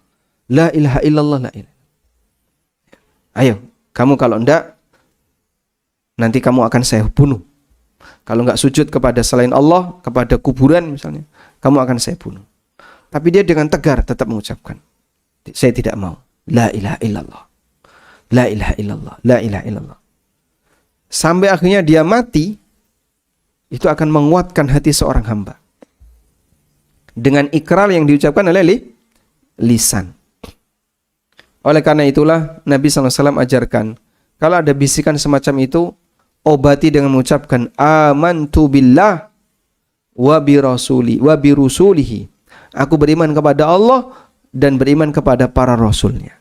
la ilaha illallah, la ilaha. Ayo, kamu kalau enggak, nanti kamu akan saya bunuh. Kalau enggak sujud kepada selain Allah, kepada kuburan misalnya, kamu akan saya bunuh. Tapi dia dengan tegar tetap mengucapkan, saya tidak mau, la ilaha illallah, la ilaha illallah, la ilaha illallah. Sampai akhirnya dia mati, itu akan menguatkan hati seorang hamba. Dengan ikrar yang diucapkan oleh lisan. Oleh karena itulah Nabi SAW ajarkan, kalau ada bisikan semacam itu, obati dengan mengucapkan amantu billah wa bi rusulihi. Aku beriman kepada Allah dan beriman kepada para rasulnya.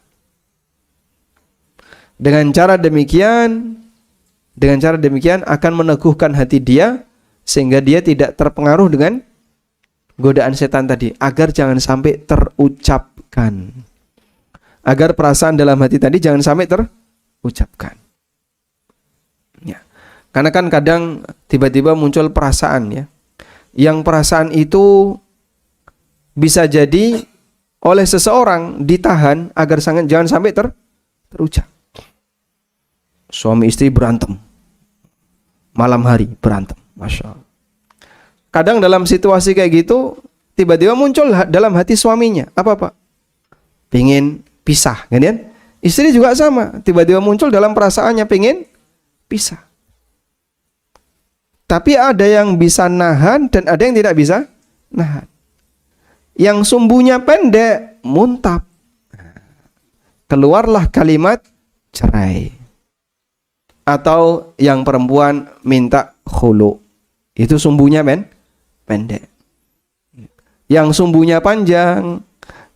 Dengan cara demikian akan meneguhkan hati dia sehingga dia tidak terpengaruh dengan godaan setan tadi, agar jangan sampai terucapkan. agar perasaan dalam hati tadi jangan sampai terucapkan. Ya. Karena kan kadang tiba-tiba muncul perasaan ya. Yang perasaan itu bisa jadi oleh seseorang ditahan agar jangan sampai terucap. Suami istri berantem. Malam hari berantem. Masya Allah. Kadang dalam situasi kayak gitu, tiba-tiba muncul dalam hati suaminya. Apa Pak? Pengen pisah. Kan? Istri juga sama. Tiba-tiba muncul dalam perasaannya pengen pisah. Tapi ada yang bisa nahan dan ada yang tidak bisa nahan. Yang sumbunya pendek, muntap. Keluarlah kalimat cerai. Atau yang perempuan minta khulu. Itu sumbunya pendek. Yang sumbunya panjang,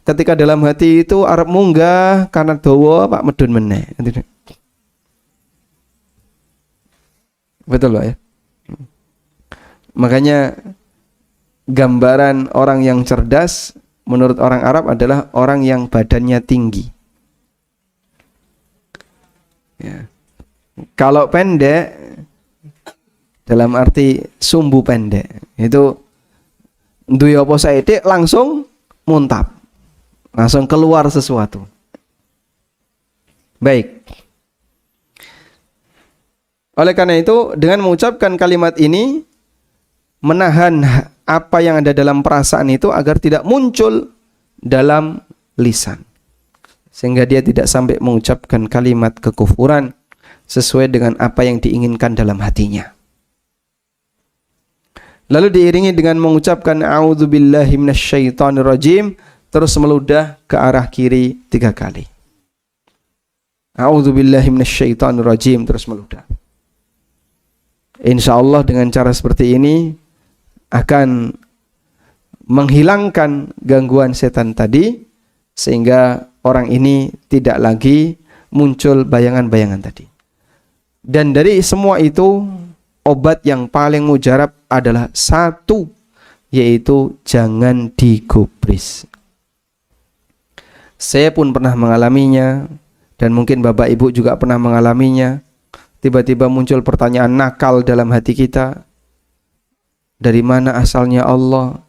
ketika dalam hati itu arep munggah karena dawa Pak medun meneh. Betul Pak ya? Makanya gambaran orang yang cerdas menurut orang Arab adalah orang yang badannya tinggi. Ya. Kalau pendek dalam arti sumbu pendek itu duwe apa saiki langsung muntap. Langsung keluar sesuatu. Baik. Oleh karena itu dengan mengucapkan kalimat ini menahan apa yang ada dalam perasaan itu agar tidak muncul dalam lisan. Sehingga dia tidak sampai mengucapkan kalimat kekufuran sesuai dengan apa yang diinginkan dalam hatinya. Lalu diiringi dengan mengucapkan a'udzubillahi minasyaitonirrajim, terus meludah ke arah kiri 3 kali. A'udzubillahi minasyaitonirrajim, terus meludah. Insyaallah dengan cara seperti ini akan menghilangkan gangguan setan tadi sehingga orang ini tidak lagi muncul bayangan-bayangan tadi. Dan dari semua itu obat yang paling mujarab adalah satu, yaitu jangan digubris. Saya pun pernah mengalaminya dan mungkin Bapak Ibu juga pernah mengalaminya. Tiba-tiba muncul pertanyaan nakal dalam hati kita. Dari mana asalnya Allah?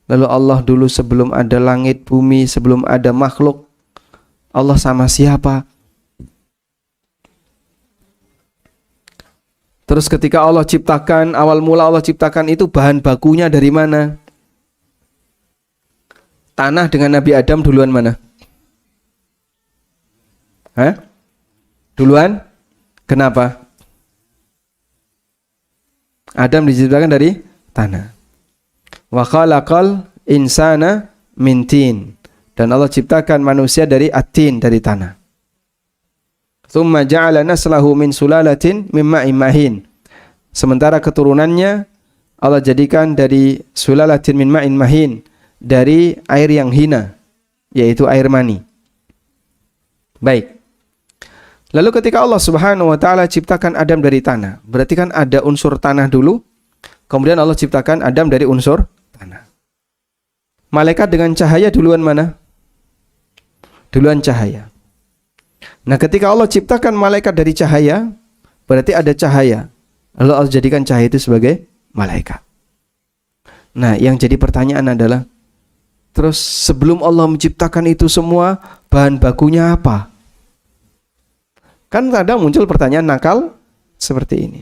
Lalu Allah dulu sebelum ada langit, bumi, sebelum ada makhluk, Allah sama siapa? Terus ketika Allah ciptakan, awal mula Allah ciptakan itu bahan bakunya dari mana? Tanah dengan Nabi Adam duluan mana? Hah? Duluan? Kenapa? Adam diciptakan dari tanah. Wa khalaqal insana min tin. Dan Allah ciptakan manusia dari at-tin, dari tanah. Tsumma ja'ala naslahu min sulalatin min ma'in mahin. Sementara keturunannya Allah jadikan dari sulalatin min ma'in mahin, dari air yang hina, yaitu air mani. Baik. Lalu ketika Allah Subhanahu wa taala ciptakan Adam dari tanah, berarti kan ada unsur tanah dulu. Kemudian Allah ciptakan Adam dari unsur tanah. Malaikat dengan cahaya duluan mana? Duluan cahaya. Nah, ketika Allah ciptakan malaikat dari cahaya, berarti ada cahaya. Lalu Allah jadikan cahaya itu sebagai malaikat. Nah, yang jadi pertanyaan adalah, terus sebelum Allah menciptakan itu semua, bahan bakunya apa? Kan kadang muncul pertanyaan nakal seperti ini.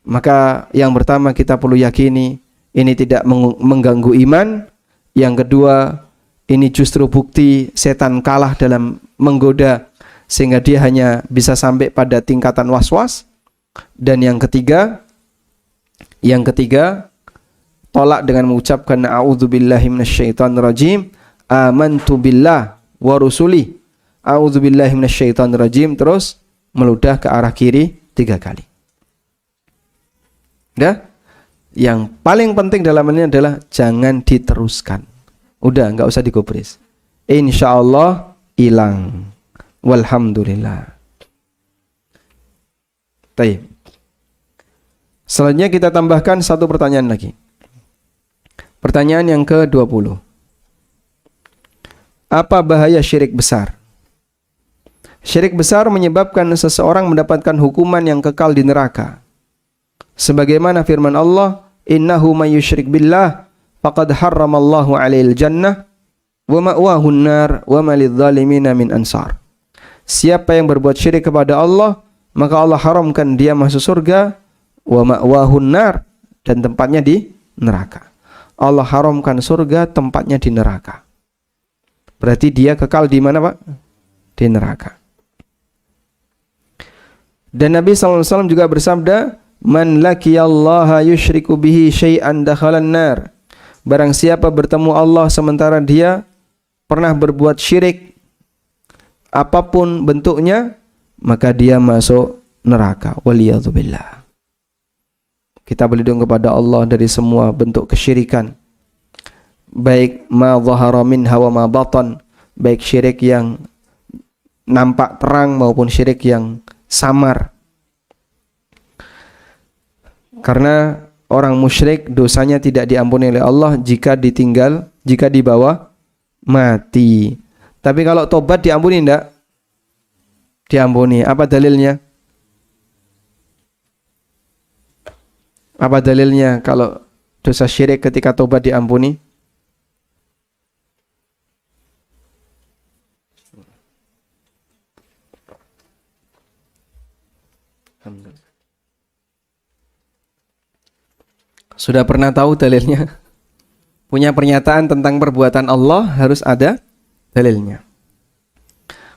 Maka yang pertama kita perlu yakini ini tidak mengganggu iman. Yang kedua, ini justru bukti setan kalah dalam menggoda sehingga dia hanya bisa sampai pada tingkatan was-was. Dan yang ketiga, tolak dengan mengucapkan a'udzubillahi minasyaitonirrajim, amantu billah wa rusuli, a'udzubillahi minasyaitonirrajim, terus meludah ke arah kiri 3 kali. Udah? Yang paling penting dalam ini adalah jangan diteruskan. Udah, nggak usah digubris. Insyaallah hilang. Walhamdulillah. Baik. Selanjutnya kita tambahkan satu pertanyaan lagi. Pertanyaan yang ke-20. Apa bahaya syirik besar? Syirik besar menyebabkan seseorang mendapatkan hukuman yang kekal di neraka. Sebagaimana firman Allah, "Innahu may yusyrik billah faqad harramallahu 'alaihil jannah wa ma'wahun nar wa ma lidh-dhalimina min ansar." Siapa yang berbuat syirik kepada Allah, maka Allah haramkan dia masuk surga, wa ma'wahun nar, dan tempatnya di neraka. Allah haramkan surga, tempatnya di neraka. Berarti dia kekal di mana, Pak? Di neraka. Dan Nabi SAW juga bersabda, "Man laqiyallaha yusyriku bihi syai'an dakhalan nar." Barang siapa bertemu Allah sementara dia pernah berbuat syirik apapun bentuknya, maka dia masuk neraka. Waliyadzubillah. Kita berlindung kepada Allah dari semua bentuk kesyirikan, baik ma dhahara minha wa ma batan, baik syirik yang nampak terang maupun syirik yang samar. Karena orang musyrik dosanya tidak diampuni oleh Allah jika dibawa mati. Tapi kalau tobat diampuni enggak? Diampuni. Apa dalilnya? Apa dalilnya kalau dosa syirik ketika tobat diampuni? Sudah pernah tahu dalilnya? Punya pernyataan tentang perbuatan Allah harus ada dalilnya.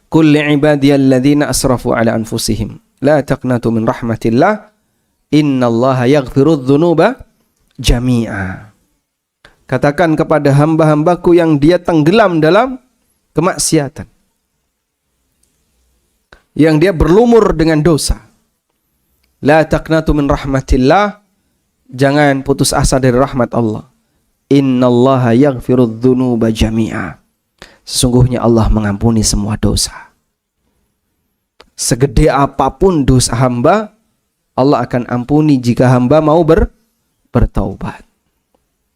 Qul li'ibadiyalladzina asrafu ala anfusihim la taqnatu min rahmatillah innallaha yaghfirudz dzunuba jami'a. Katakan kepada hamba-hambaku yang dia tenggelam dalam kemaksiatan, yang dia berlumur dengan dosa, la taqnatu min rahmatillah, jangan putus asa dari rahmat Allah. Innallaha yaghfirudz dzunuba jami'a. Sesungguhnya Allah mengampuni semua dosa. Segede apapun dosa hamba, Allah akan ampuni jika hamba mau bertaubat.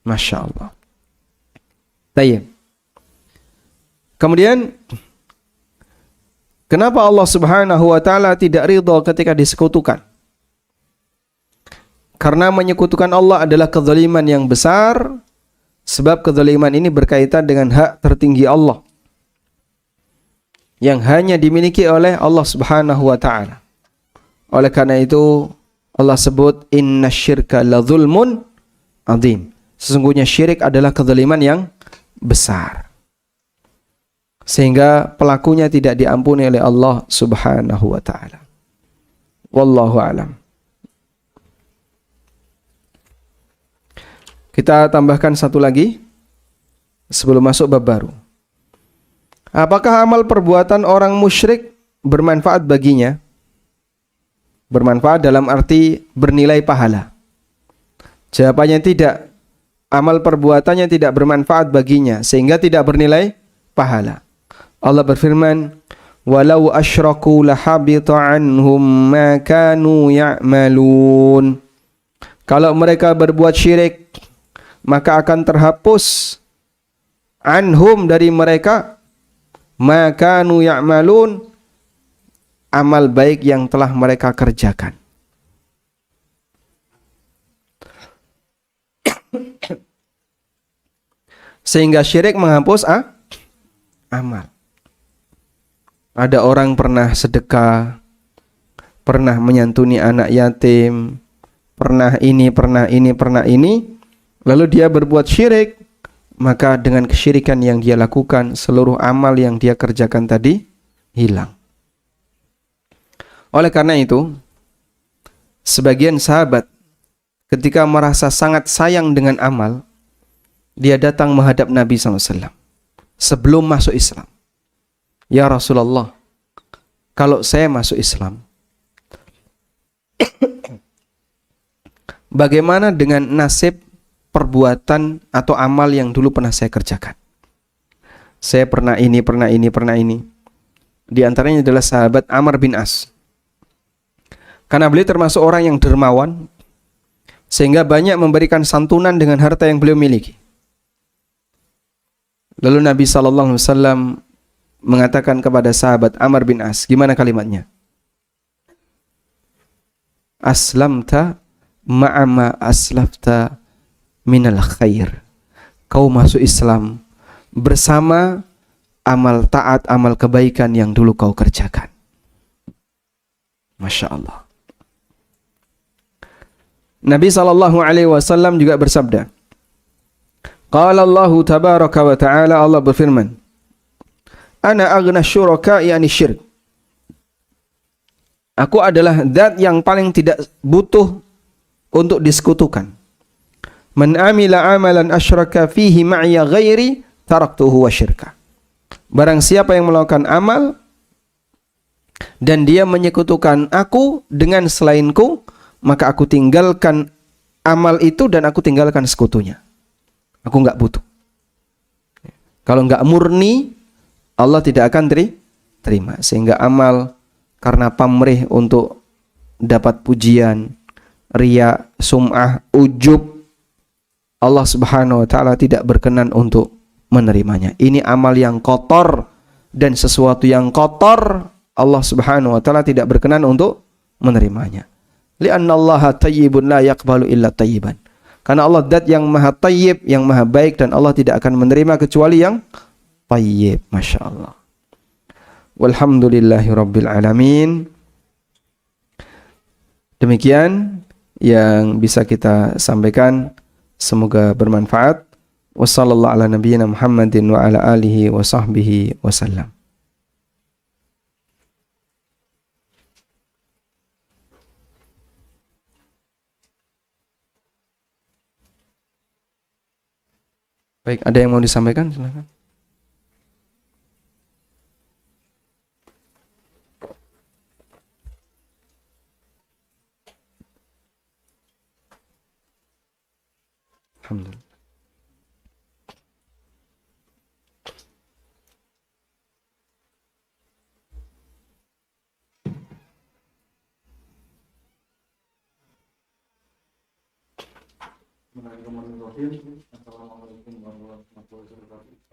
Masya Allah. Tayyib. Kemudian, kenapa Allah Subhanahu wa ta'ala tidak ridha ketika disekutukan? Karena menyekutukan Allah adalah kezaliman yang besar, sebab kezaliman ini berkaitan dengan hak tertinggi Allah yang hanya dimiliki oleh Allah Subhanahu wa ta'ala. Oleh karena itu Allah sebut innasyirka ladzulmun adzim. Sesungguhnya syirik adalah kezaliman yang besar, sehingga pelakunya tidak diampuni oleh Allah Subhanahu wa ta'ala. Wallahu a'lam. Kita tambahkan satu lagi sebelum masuk bab baru. Apakah amal perbuatan orang musyrik bermanfaat baginya? Bermanfaat dalam arti bernilai pahala. Jawabannya tidak. Amal perbuatannya tidak bermanfaat baginya sehingga tidak bernilai pahala. Allah berfirman, "Walau asyraku lahabita anhum ma kanu ya'malun." Kalau mereka berbuat syirik, maka akan terhapus anhum dari mereka ma kanu ya'malun, amal baik yang telah mereka kerjakan. Sehingga syirik menghapus amal. Ada orang pernah sedekah, pernah menyantuni anak yatim, pernah ini, lalu dia berbuat syirik, maka dengan kesyirikan yang dia lakukan, seluruh amal yang dia kerjakan tadi hilang. Oleh karena itu, sebagian sahabat ketika merasa sangat sayang dengan amal, dia datang menghadap Nabi SAW sebelum masuk Islam. Ya Rasulullah, kalau saya masuk Islam, bagaimana dengan nasib perbuatan atau amal yang dulu pernah saya kerjakan? Saya pernah ini. Di antaranya adalah sahabat Amr bin As. Karena beliau termasuk orang yang dermawan, sehingga banyak memberikan santunan dengan harta yang beliau miliki. Lalu Nabi SAW mengatakan kepada sahabat Amr bin As, gimana kalimatnya? Aslamta ma'ama aslafta minal khair. Kau masuk Islam bersama amal taat, amal kebaikan yang dulu kau kerjakan. Masya Allah. Nabi SAW juga bersabda, Qala Allahu tabaraka wa ta'ala, Allah berfirman, Ana aghna syuraka yani syirk. Aku adalah zat yang paling tidak butuh untuk disekutukan. Man amila amalan asyraka fihi ma'ya ghairi taraktuhu wa syirka. Barang siapa yang melakukan amal dan dia menyekutukan aku dengan selainku, maka aku tinggalkan amal itu dan aku tinggalkan sekutunya. Aku enggak butuh. Kalau enggak murni, Allah tidak akan terima. Sehingga amal karena pamrih untuk dapat pujian, riya, sum'ah, ujub, Allah Subhanahu wa taala tidak berkenan untuk menerimanya. Ini amal yang kotor, dan sesuatu yang kotor Allah Subhanahu wa taala tidak berkenan untuk menerimanya. Li'anna Allah tayyibun la yaqbalu illa tayyiban. Karena Allah zat yang maha tayyib, yang maha baik, dan Allah tidak akan menerima kecuali yang tayyib. Masya Allah. Walhamdulillahi rabbil alamin. Demikian yang bisa kita sampaikan, semoga bermanfaat. Wassallallahu ala nabiyyina Muhammadin wa ala alihi wa sahbihi wasallam. Baik, ada yang mau disampaikan? Silakan. Alhamdulillah.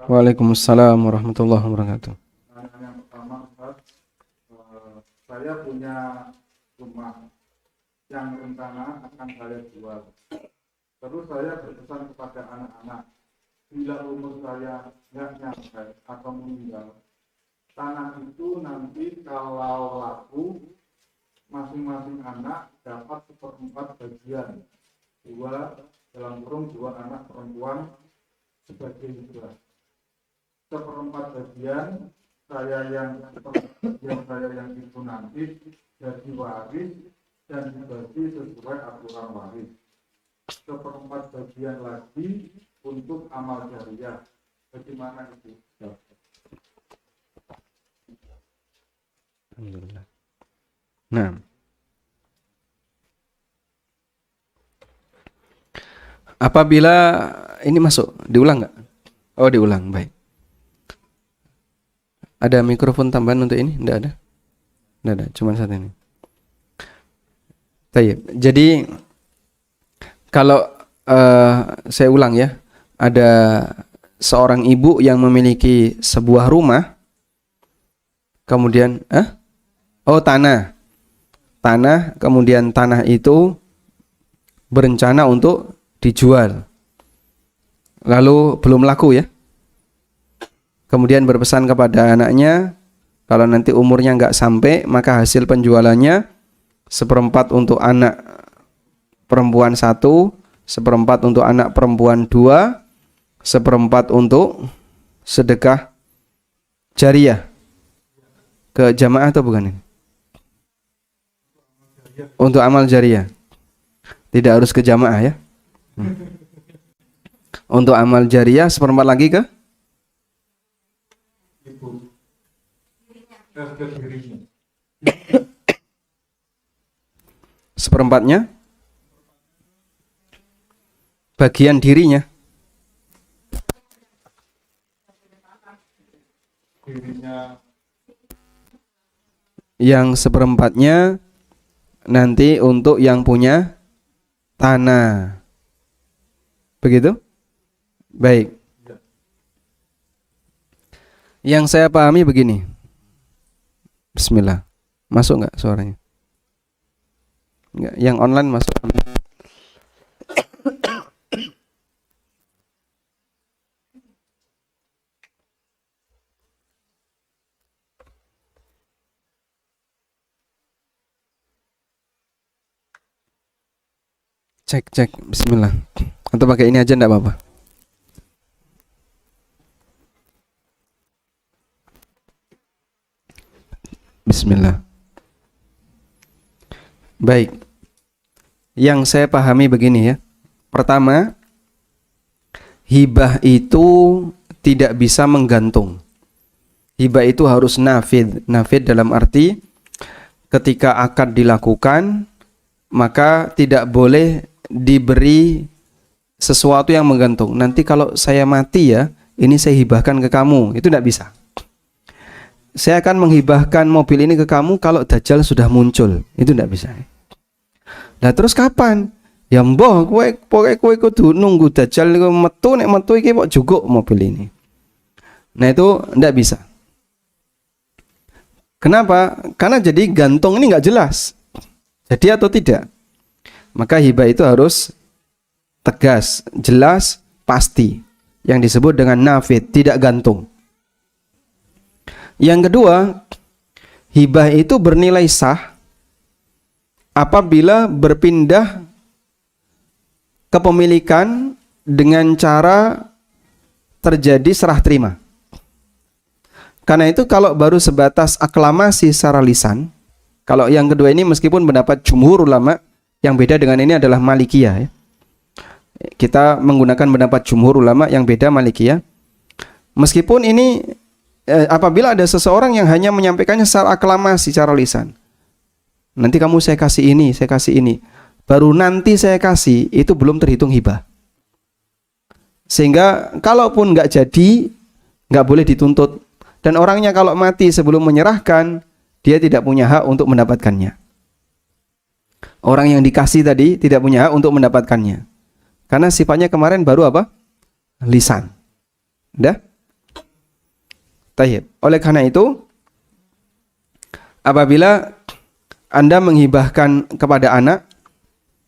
Waalaikumsalam warahmatullahi wabarakatuh. Yang pertama, saya punya rumah yang rencana akan saya jual. Terus saya berpesan kepada anak-anak, bila umur saya nggak nyampe atau meninggal, tanah itu nanti kalau laku, masing-masing anak dapat 1/4 bagian, dalam kurung 2 anak perempuan sebagai hibah. 1/4 bagian saya yang itu nanti jadi waris dan dibagi sesuai aturan waris. 1/4 bagian lagi untuk amal jariah. Bagaimana itu? Alhamdulillah. Nah, apabila ini masuk, diulang nggak? Oh, diulang, baik. Ada mikrofon tambahan untuk ini? Tidak ada? Tidak ada, cuma satu ini. Baik. Jadi kalau saya ulang ya, ada seorang ibu yang memiliki sebuah rumah, kemudian tanah, kemudian tanah itu berencana untuk dijual, lalu belum laku ya. Kemudian berpesan kepada anaknya, kalau nanti umurnya nggak sampai, maka hasil penjualannya 1/4 untuk anak perempuan 1, 1/4 untuk anak perempuan 2, 1/4 untuk sedekah jariah. Ke jamaah atau bukan ini? Untuk amal jariah. Tidak harus ke jamaah ya. Untuk amal jariah 1/4 lagi ke? Seperempatnya bagian dirinya. Yang 1/4-nya nanti untuk yang punya tanah. Begitu? Baik. Yang saya pahami begini. Bismillah. Masuk nggak suaranya? Nggak. Yang online masuk. Cek. Bismillah. Atau pakai ini aja enggak apa-apa. Bismillah. Baik. Yang saya pahami begini ya. Pertama, hibah itu tidak bisa menggantung. Hibah itu harus nafid. Nafid dalam arti ketika akad dilakukan, maka tidak boleh diberi sesuatu yang menggantung. Nanti kalau saya mati ya, ini saya hibahkan ke kamu. Itu tidak bisa. Saya akan menghibahkan mobil ini ke kamu kalau Dajjal sudah muncul. Itu tidak bisa. Nah terus kapan? Ya mbah, kowe kudu nunggu Dajjal metu, nek metu iki kok juguk mobil ini. Nah itu tidak bisa. Kenapa? Karena jadi gantung ini nggak jelas. Jadi atau tidak. Maka hibah itu harus tegas, jelas, pasti. Yang disebut dengan nafid, tidak gantung. Yang kedua, hibah itu bernilai sah apabila berpindah kepemilikan dengan cara terjadi serah terima. Karena itu kalau baru sebatas aklamasi secara lisan, kalau yang kedua ini meskipun pendapat jumhur ulama, yang beda dengan ini adalah Malikiyah ya. Kita menggunakan pendapat jumhur ulama, yang beda Malikiyah. Meskipun ini apabila ada seseorang yang hanya menyampaikannya secara aklamasi, secara lisan. Nanti kamu saya kasih ini, saya kasih ini. Baru nanti saya kasih, itu belum terhitung hibah. Sehingga kalaupun nggak jadi, nggak boleh dituntut. Dan orangnya kalau mati sebelum menyerahkan, dia tidak punya hak untuk mendapatkannya. Orang yang dikasih tadi tidak punya hak untuk mendapatkannya. Karena sifatnya kemarin baru apa? Lisan. Dah? Tayyib. Oleh karena itu, apabila Anda menghibahkan kepada anak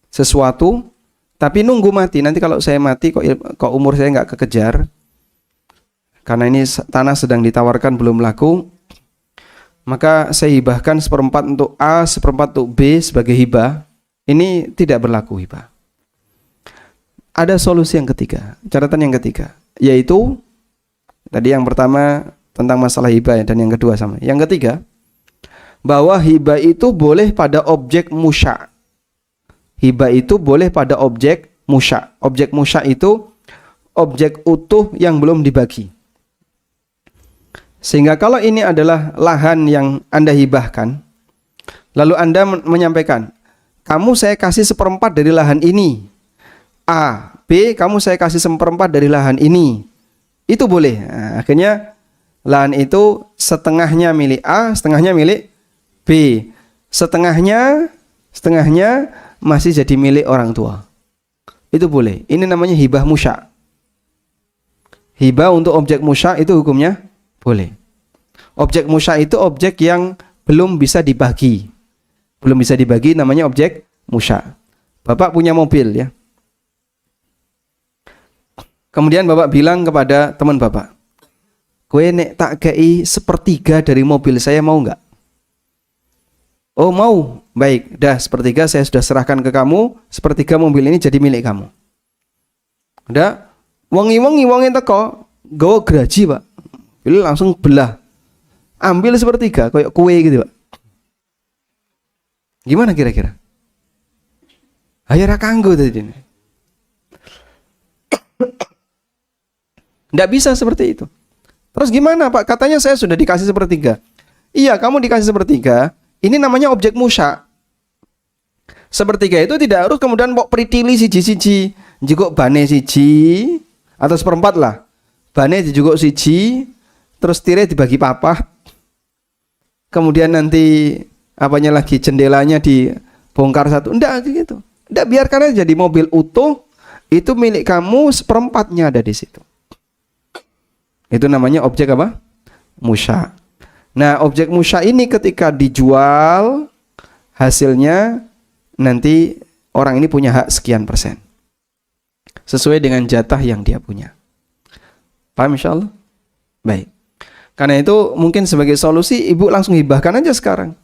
sesuatu, tapi nunggu mati, nanti kalau saya mati kok umur saya nggak kekejar, karena ini tanah sedang ditawarkan belum laku, maka saya hibahkan 1/4 untuk A, 1/4 untuk B sebagai hibah. Ini tidak berlaku hibah. Ada solusi yang ketiga, catatan yang ketiga, yaitu tadi yang pertama tentang masalah hibah dan yang kedua sama. Yang ketiga, bahwa hibah itu boleh pada objek musya'. Hibah itu boleh pada objek musya'. Objek musya' itu objek utuh yang belum dibagi. Sehingga kalau ini adalah lahan yang Anda hibahkan, lalu Anda menyampaikan, kamu saya kasih 1/4 dari lahan ini. A, B, kamu saya kasih 1/4 dari lahan ini. Itu boleh. Nah, akhirnya lahan itu setengahnya milik A, setengahnya milik B. Setengahnya masih jadi milik orang tua. Itu boleh. Ini namanya hibah musya'. Hibah untuk objek musya' itu hukumnya boleh. Objek musya' itu objek yang belum bisa dibagi. Belum bisa dibagi namanya objek musya'. Bapak punya mobil ya. Kemudian Bapak bilang kepada teman Bapak, kowe nek tak kei 1/3 dari mobil saya mau enggak? Oh mau, baik, dah 1/3 saya sudah serahkan ke kamu, 1/3 mobil ini jadi milik kamu. Udah, wongi teko, gawa geraji Pak, pilih langsung belah, ambil 1/3 kayak kue gitu Pak. Gimana kira-kira? Ayo rakanggo tadi ini. Nggak bisa seperti itu. Terus gimana Pak? Katanya saya sudah dikasih 1/3. Iya, kamu dikasih 1/3. Ini namanya objek musya'. 1/3 itu tidak harus kemudian kok pritili siji-siji. Jikok bane siji atau 1/4 lah. Bane dijukuk siji, terus tire dibagi papat. Kemudian nanti apanya lagi jendelanya dibongkar satu. Enggak gitu. Enggak, biarkan aja jadi mobil utuh. Itu milik kamu 1/4-nya ada di situ. Itu namanya objek apa? musya. Nah, objek musya ini ketika dijual, hasilnya nanti orang ini punya hak sekian persen. Sesuai dengan jatah yang dia punya. Paham insyaallah? Baik. Karena itu mungkin sebagai solusi ibu langsung hibahkan aja sekarang.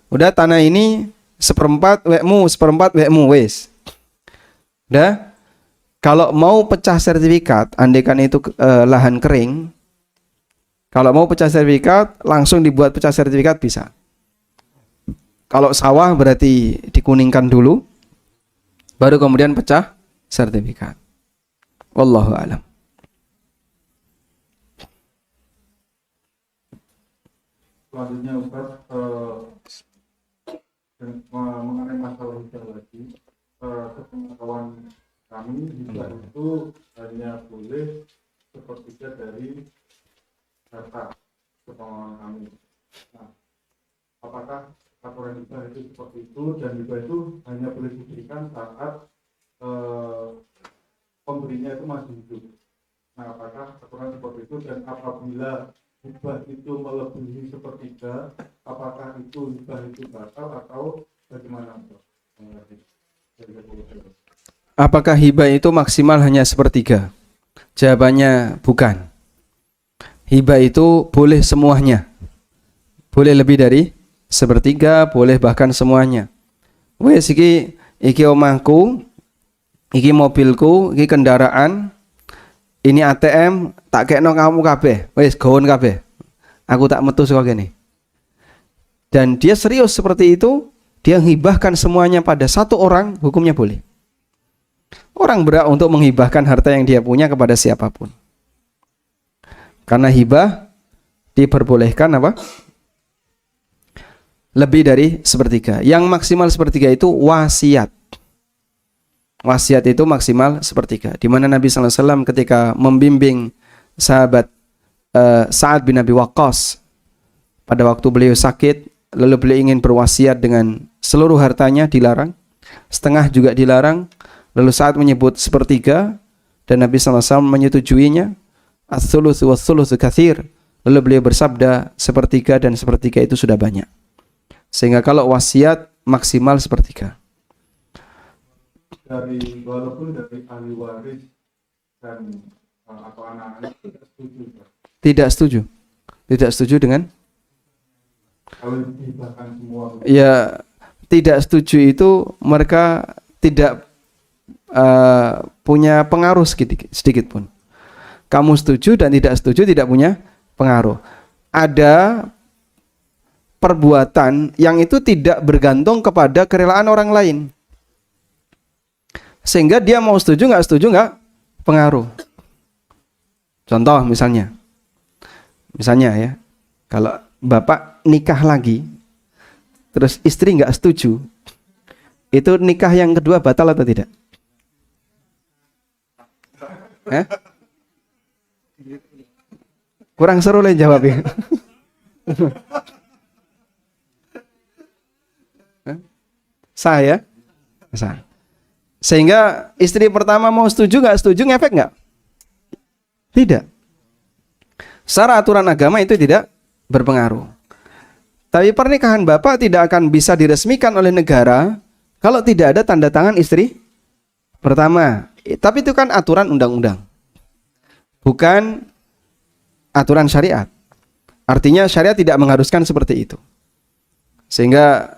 Udah tanah ini seperempat wekmu wes. Udah. Kalau mau pecah sertifikat, andaikan itu lahan kering, kalau mau pecah sertifikat, langsung dibuat pecah sertifikat bisa. Kalau sawah berarti dikuningkan dulu, baru kemudian pecah sertifikat. Wallahu a'lam. Selanjutnya Ustaz, mengenai masalah hibah lagi, sepengetahuan kami hibah itu hanya boleh sepertiga dari harta sepengetahuan kami. Nah, apakah aturan hibah itu seperti itu, dan hibah itu hanya boleh diberikan saat pemberinya itu masih hidup? Nah, apakah aturan seperti itu, dan apabila hibah itu melebihi sepertiga, apakah itu hibah itu batal atau bagaimana? Apakah hibah itu maksimal hanya sepertiga? Jawabannya bukan. Hibah itu boleh semuanya. Boleh lebih dari sepertiga, boleh bahkan semuanya. Wes iki omahku, iki mobilku, iki kendaraan, ini ATM, tak kekno kamu kabeh. Wes gawon kabeh. Aku tak metu saka kene. Dan dia serius seperti itu, dia hibahkan semuanya pada satu orang, hukumnya boleh. Orang berhak untuk menghibahkan harta yang dia punya kepada siapapun. Karena hibah diperbolehkan apa? Lebih dari sepertiga. Yang maksimal sepertiga itu wasiat. Wasiat itu maksimal sepertiga. Di mana Nabi SAW ketika membimbing sahabat Sa'ad bin Abi Waqqas pada waktu beliau sakit, lalu beliau ingin berwasiat dengan seluruh hartanya, dilarang. Setengah juga dilarang. Lalu Sa'ad menyebut sepertiga, dan Nabi SAW menyetujuinya. Ats-tsulutsu was-tsulutsu katsir. Lalu beliau bersabda, sepertiga dan sepertiga itu sudah banyak. Sehingga kalau wasiat maksimal sepertiga. Walaupun dari ahli waris dan atau anak-anak tidak setuju. Tidak setuju. Tidak setuju dengan? Kalau dihibahkan semua. Ya, tidak setuju itu mereka tidak punya pengaruh sedikit pun. Kamu setuju dan tidak setuju tidak punya pengaruh. Ada perbuatan yang itu tidak bergantung kepada kerelaan orang lain. Sehingga dia mau setuju nggak pengaruh. Contoh misalnya ya, kalau bapak nikah lagi, terus istri nggak setuju, itu nikah yang kedua batal atau tidak? Kurang seru lah jawabnya. Sah ya? Sah. Sehingga istri pertama mau setuju nggak setuju, ngefek nggak? Tidak. Secara aturan agama itu tidak berpengaruh. Tapi pernikahan bapak tidak akan bisa diresmikan oleh negara kalau tidak ada tanda tangan istri pertama. Tapi itu kan aturan undang-undang, bukan aturan syariat. Artinya syariat tidak mengharuskan seperti itu. Sehingga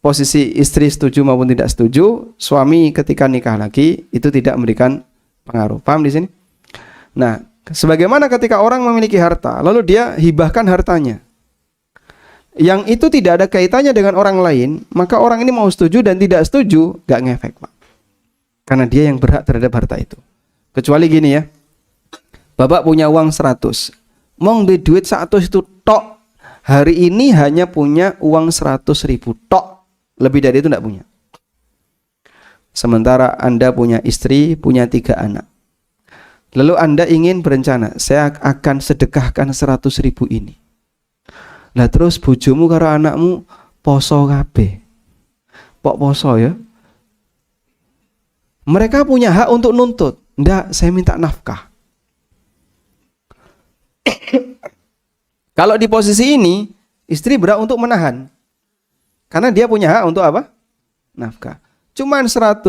posisi istri setuju maupun tidak setuju, suami ketika nikah lagi itu tidak memberikan pengaruh. Paham di sini? Nah, sebagaimana ketika orang memiliki harta, lalu dia hibahkan hartanya, yang itu tidak ada kaitannya dengan orang lain, maka orang ini mau setuju dan tidak setuju, gak ngefek, Pak. Karena dia yang berhak terhadap harta itu. Kecuali gini ya, bapak punya uang 100, mau ngambil duit 100 itu tok, hari ini hanya punya uang 100.000 tok. Lebih dari itu tidak punya. Sementara Anda punya istri, punya 3 anak. Lalu Anda ingin berencana, saya akan sedekahkan 100.000 ini. Nah terus bojomu karo anakmu poso kabeh. Pok poso ya. Mereka punya hak untuk nuntut. Ndak, saya minta nafkah. Kalau di posisi ini, istri berhak untuk menahan. Karena dia punya hak untuk apa? Nafkah. Cuman 100.000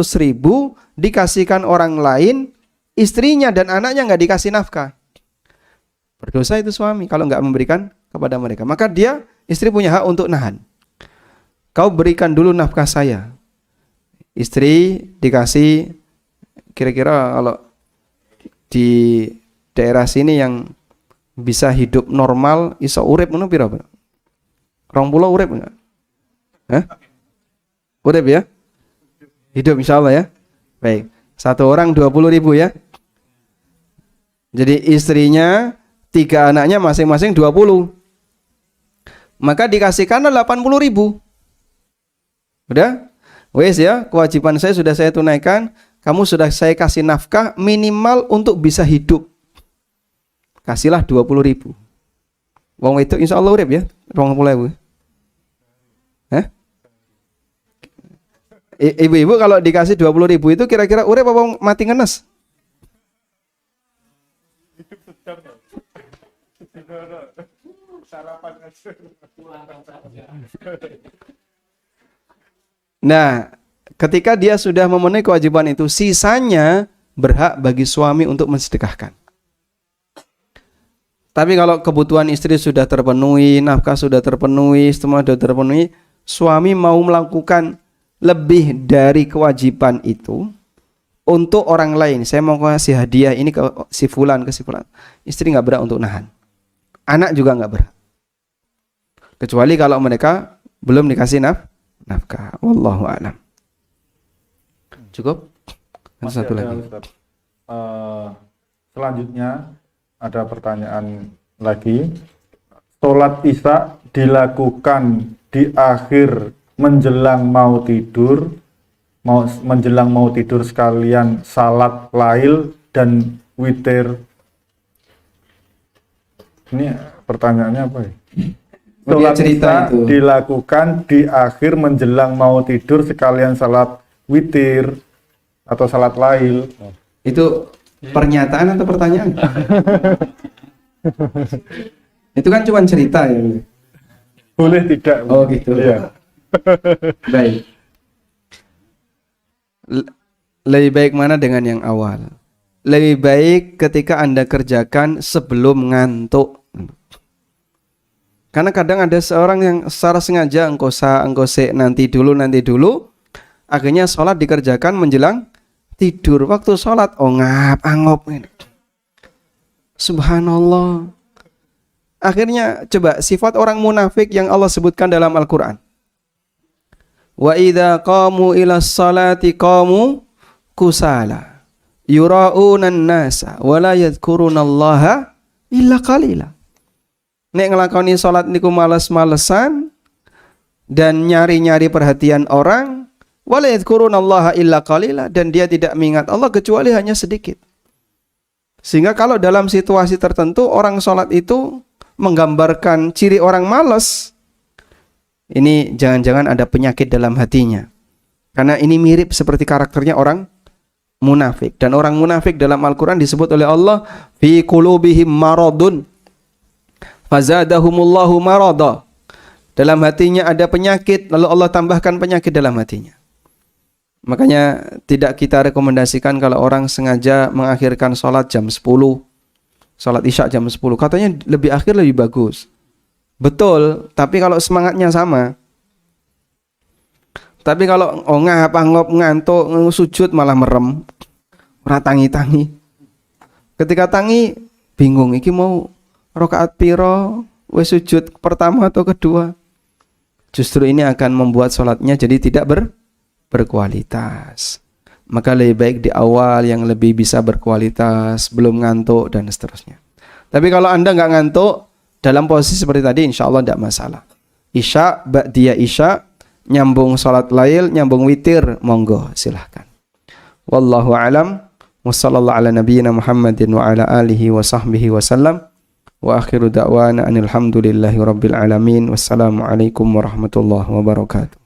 dikasihkan orang lain, istrinya dan anaknya nggak dikasih nafkah. Berdosa itu suami kalau nggak memberikan kepada mereka. Maka dia, istri punya hak untuk nahan. Kau berikan dulu nafkah saya. Istri dikasih, kira-kira kalau di daerah sini yang bisa hidup normal, iso urip ngono pira? 20 urip enggak? Hah? Urip ya? Hidup insyaallah ya. Baik. Satu orang 20.000 ya. Jadi istrinya 3 anaknya masing-masing 20. Maka dikasihkanlah 80.000. Udah? Wes ya, kewajiban saya sudah saya tunaikan. Kamu sudah saya kasih nafkah minimal untuk bisa hidup. Kasihlah 20.000. Wong itu insya Allah urip ya, 20.000. Hah? Ibu-ibu kalau dikasih 20.000 itu kira-kira urip apa mati ngenes? Nah, ketika dia sudah memenuhi kewajiban itu, sisanya berhak bagi suami untuk mensedekahkan. Tapi kalau kebutuhan istri sudah terpenuhi, nafkah sudah terpenuhi, semua sudah terpenuhi, suami mau melakukan lebih dari kewajiban itu untuk orang lain. Saya mau kasih hadiah ini ke si fulan, ke si fulan. Istri nggak berhak untuk nahan. Anak juga nggak berhak. Kecuali kalau mereka belum dikasih nafkah. Wallahu a'lam. Cukup? Masih Satu ada, lagi. Ustaz. Selanjutnya ada pertanyaan lagi. Sholat Isya dilakukan di akhir menjelang mau tidur, menjelang mau tidur sekalian salat lail dan witir. Ini pertanyaannya apa ya? Sholat Isya dilakukan di akhir menjelang mau tidur sekalian salat witir atau salat lail. Itu pernyataan atau pertanyaan? Itu kan cuma cerita ya. Boleh tidak? Oh gitu. Iya. Baik. Lebih baik mana dengan yang awal? Lebih baik ketika Anda kerjakan sebelum ngantuk. Karena kadang ada seorang yang secara sengaja engkau nanti dulu, akhirnya sholat dikerjakan menjelang tidur. Waktu sholat angop. Subhanallah. Akhirnya coba sifat orang munafik yang Allah sebutkan dalam Al-Quran. Wa idza qamu ila sholati qamu kusala yura'unan nasa wa la yadhkurunallaha illa qalila. Nek ngelakoni sholat niku males-malesan dan nyari-nyari perhatian orang, wala yadhkurunallaha illa qalila, dan dia tidak mengingat Allah kecuali hanya sedikit. Sehingga kalau dalam situasi tertentu orang sholat itu menggambarkan ciri orang malas, ini jangan-jangan ada penyakit dalam hatinya. Karena ini mirip seperti karakternya orang munafik. Dan orang munafik dalam Al-Quran disebut oleh Allah fi qulubihim maradun fazadahumullahu marada. Dalam hatinya ada penyakit, lalu Allah tambahkan penyakit dalam hatinya. Makanya tidak kita rekomendasikan kalau orang sengaja mengakhirkan sholat jam 10, sholat isya jam 10. Katanya lebih akhir lebih bagus. Betul, tapi kalau semangatnya sama. Tapi kalau ngap ngantuk, sujud malah merem, ora tangi-tangi. Ketika tangi bingung iki mau rakaat piro, wis sujud pertama atau kedua. Justru ini akan membuat sholatnya jadi tidak berkualitas. Maka lebih baik di awal yang lebih bisa berkualitas, belum ngantuk dan seterusnya. Tapi kalau Anda nggak ngantuk dalam posisi seperti tadi, insya Allah tidak masalah. Isya, ba'diyah isya, nyambung sholat lail, nyambung witir, monggo silahkan. Wallahu a'lam. Wassallallahu ala nabiyyina Muhammadin wa ala alihi wa sahbihi wa sallam. Wa akhiru da'wana anil hamdulillahi rabbil alamin. Wassalamualaikum warahmatullahi wabarakatuh.